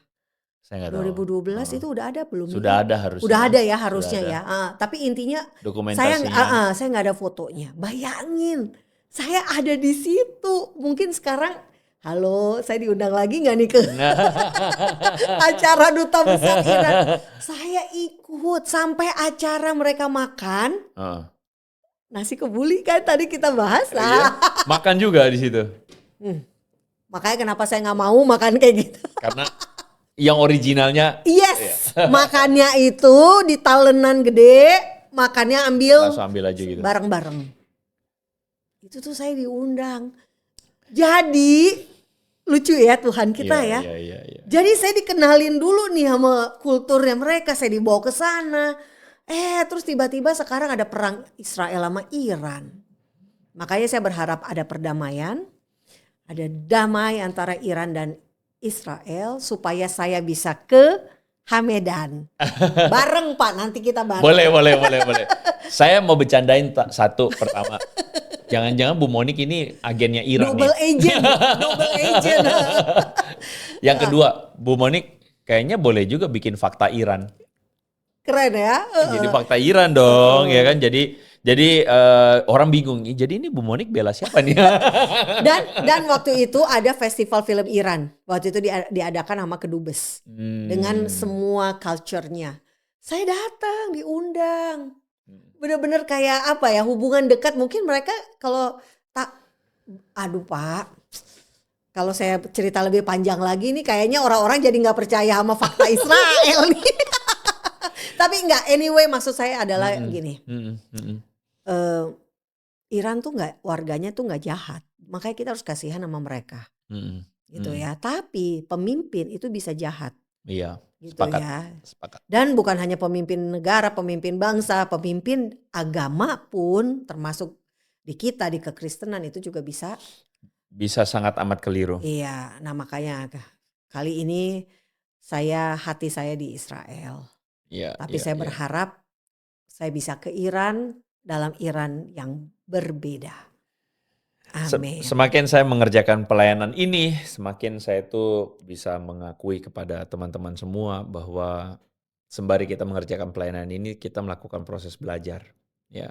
Saya nggak tahu. 2012 itu udah ada belum? Sudah ada harusnya. Udah ada ya harusnya ya. Tapi intinya dokumentasinya. saya nggak ada fotonya. Bayangin, saya ada di situ. Mungkin sekarang, halo, saya diundang lagi nggak nih ke acara Duta Besar Iran? Saya ikut sampai acara mereka makan. Nasi kebuli kan tadi kita bahas lah. Iya, makan juga di situ. Makanya kenapa saya nggak mau makan kayak gitu. Karena yang originalnya. Yes, makannya itu di talenan gede, makannya Langsung ambil aja gitu. Bareng-bareng. Itu tuh saya diundang. Jadi lucu ya Tuhan kita ya. Iya. Jadi saya dikenalin dulu nih sama kulturnya mereka, saya dibawa ke sana. Terus tiba-tiba sekarang ada perang Israel sama Iran. Makanya saya berharap ada perdamaian, ada damai antara Iran dan Israel supaya saya bisa ke Hamedan. Bareng Pak, nanti kita bareng. Boleh. Saya mau bercandain satu pertama. Jangan-jangan Bu Monik ini agennya Iran Double nih. agent. Yang kedua, Bu Monik kayaknya boleh juga bikin fakta Iran. Keren ya. Jadi fakta Iran dong, ya kan? Jadi orang bingung. Jadi ini Bu Monik bela siapa nih? Dan waktu itu ada festival film Iran. Waktu itu diadakan sama Kedubes. Dengan semua culture-nya. Saya datang, diundang. Bener-bener kayak apa ya, hubungan dekat. Mungkin mereka kalau aduh Pak. Kalau saya cerita lebih panjang lagi nih kayaknya orang-orang jadi gak percaya sama fakta Israel nih. Tapi enggak, anyway maksud saya adalah gini. Iran tuh warganya tuh nggak jahat, makanya kita harus kasihan sama mereka, gitu ya. Tapi pemimpin itu bisa jahat, Iya, gitu sepakat, ya. sepakat. Dan bukan hanya pemimpin negara, pemimpin bangsa, pemimpin agama pun, termasuk di kita di kekristenan itu juga bisa sangat amat keliru. Iya, nah makanya kali ini hati saya di Israel. Iya. Tapi saya berharap saya bisa ke Iran dalam Iran yang berbeda. Amin. Semakin saya mengerjakan pelayanan ini, semakin saya tuh bisa mengakui kepada teman-teman semua bahwa sembari kita mengerjakan pelayanan ini, kita melakukan proses belajar. Ya.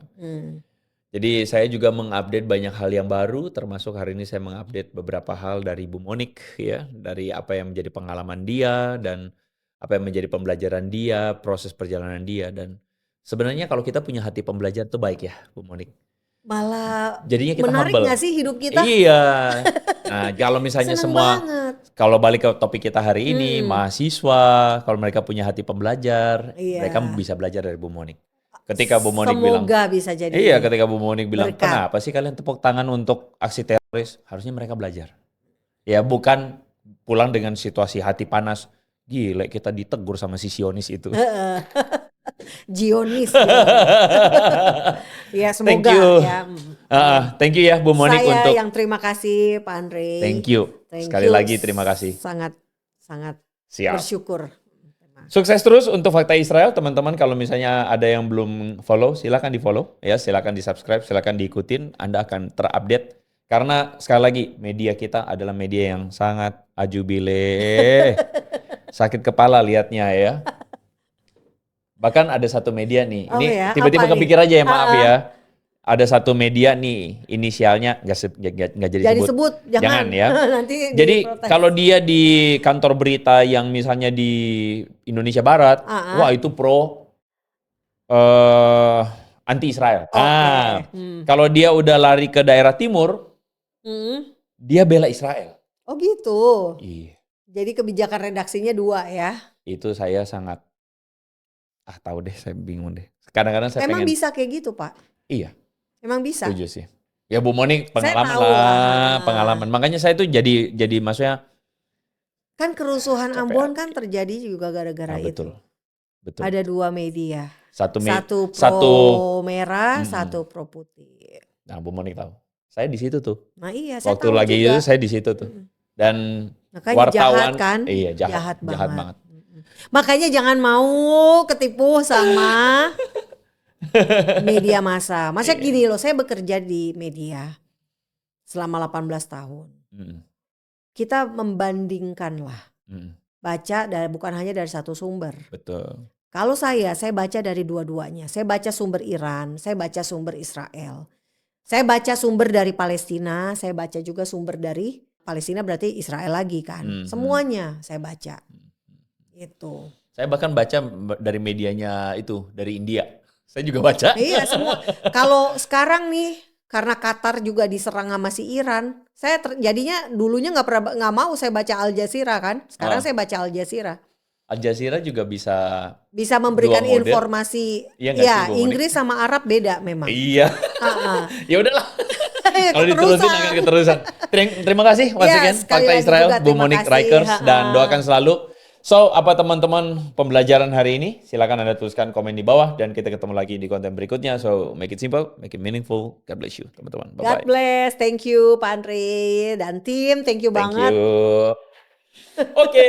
Jadi saya juga mengupdate banyak hal yang baru, termasuk hari ini saya mengupdate beberapa hal dari Bu Monik, ya, dari apa yang menjadi pengalaman dia dan apa yang menjadi pembelajaran dia, proses perjalanan dia. Dan sebenarnya kalau kita punya hati pembelajar itu baik ya Bu Monik. Malah jadinya kita menarik humble. gak sih hidup kita? Iya. Nah kalau misalnya Seneng semua, banget. kalau balik ke topik kita hari ini, mahasiswa, kalau mereka punya hati pembelajar, mereka bisa belajar dari Bu Monik. Ketika Bu Monik bilang, semoga bisa jadi. iya, ketika Bu Monik bilang, berkat. kenapa sih kalian tepuk tangan untuk aksi teroris? Harusnya mereka belajar. Ya bukan pulang dengan situasi hati panas. Gila kita ditegur sama si Zionis itu. Zionis. Ya semoga Thank you. ya. Thank you ya Bu Monik Saya untuk. yang terima kasih Pak Andre. Thank you. Sekali lagi terima kasih. Sangat Siap. bersyukur. Sukses terus untuk Fakta Israel, teman-teman. Kalau misalnya ada yang belum follow, silakan di follow, ya, silakan di subscribe, silakan diikutin. Anda akan terupdate. Karena sekali lagi media kita adalah media yang sangat ajubile. Sakit kepala liatnya ya. Bahkan ada satu media nih, ini ya? tiba-tiba Apa kepikir nih? aja ya, maaf ya. Ada satu media nih, inisialnya nggak jadi sebut. Jangan ya. Nanti jadi diprotes. kalau dia di kantor berita yang misalnya di Indonesia Barat, wah itu pro anti Israel. Kalau dia udah lari ke daerah timur, dia bela Israel. Oh gitu. Iya. Jadi kebijakan redaksinya dua ya. Itu saya sangat tahu deh, saya bingung deh. Kadang-kadang saya Emang pengen. bisa kayak gitu Pak? Iya. Emang bisa. Setuju sih. Ya Bu Monik pengalaman tahu lah. pengalaman. Makanya saya tuh jadi maksudnya. Kan kerusuhan Ambon kan terjadi juga gara-gara betul. itu. Betul. Ada dua media. Satu pro merah, satu pro putih. Nah Bu Monik tahu. Saya di situ tuh. Nah iya, saya waktu tahu lagi juga. itu saya di situ tuh. Dan makanya wartawan jahat kan? Iya, jahat banget. Makanya jangan mau ketipu sama media massa. Masa gini loh, saya bekerja di media selama 18 tahun. Kita membandingkan lah. Baca bukan hanya dari satu sumber. Betul. Kalau saya baca dari dua-duanya. Saya baca sumber Iran, saya baca sumber Israel. Saya baca sumber dari Palestina, saya baca juga sumber dari Palestina berarti Israel lagi kan. Semuanya saya baca. Itu. Saya bahkan baca dari medianya itu, dari India. Saya juga baca. Iya semua. Kalau sekarang nih karena Qatar juga diserang sama si Iran, saya jadinya dulunya nggak mau saya baca Al Jazeera kan. Sekarang saya baca Al Jazeera. Al Jazeera juga bisa memberikan informasi. Iya, Inggris sama Arab beda memang. Iya. Ya udahlah. Kalau diterusin akan keterusan. Terima kasih once again Fakta Israel, Bu Monik Rikers, dan doakan selalu So, apa teman-teman pembelajaran hari ini? Silakan Anda tuliskan komen di bawah dan kita ketemu lagi di konten berikutnya. So, make it simple, make it meaningful. God bless you, teman-teman. God Bye-bye. bless. Thank you Pak Andre dan tim. Thank you Thank banget. you. Oke.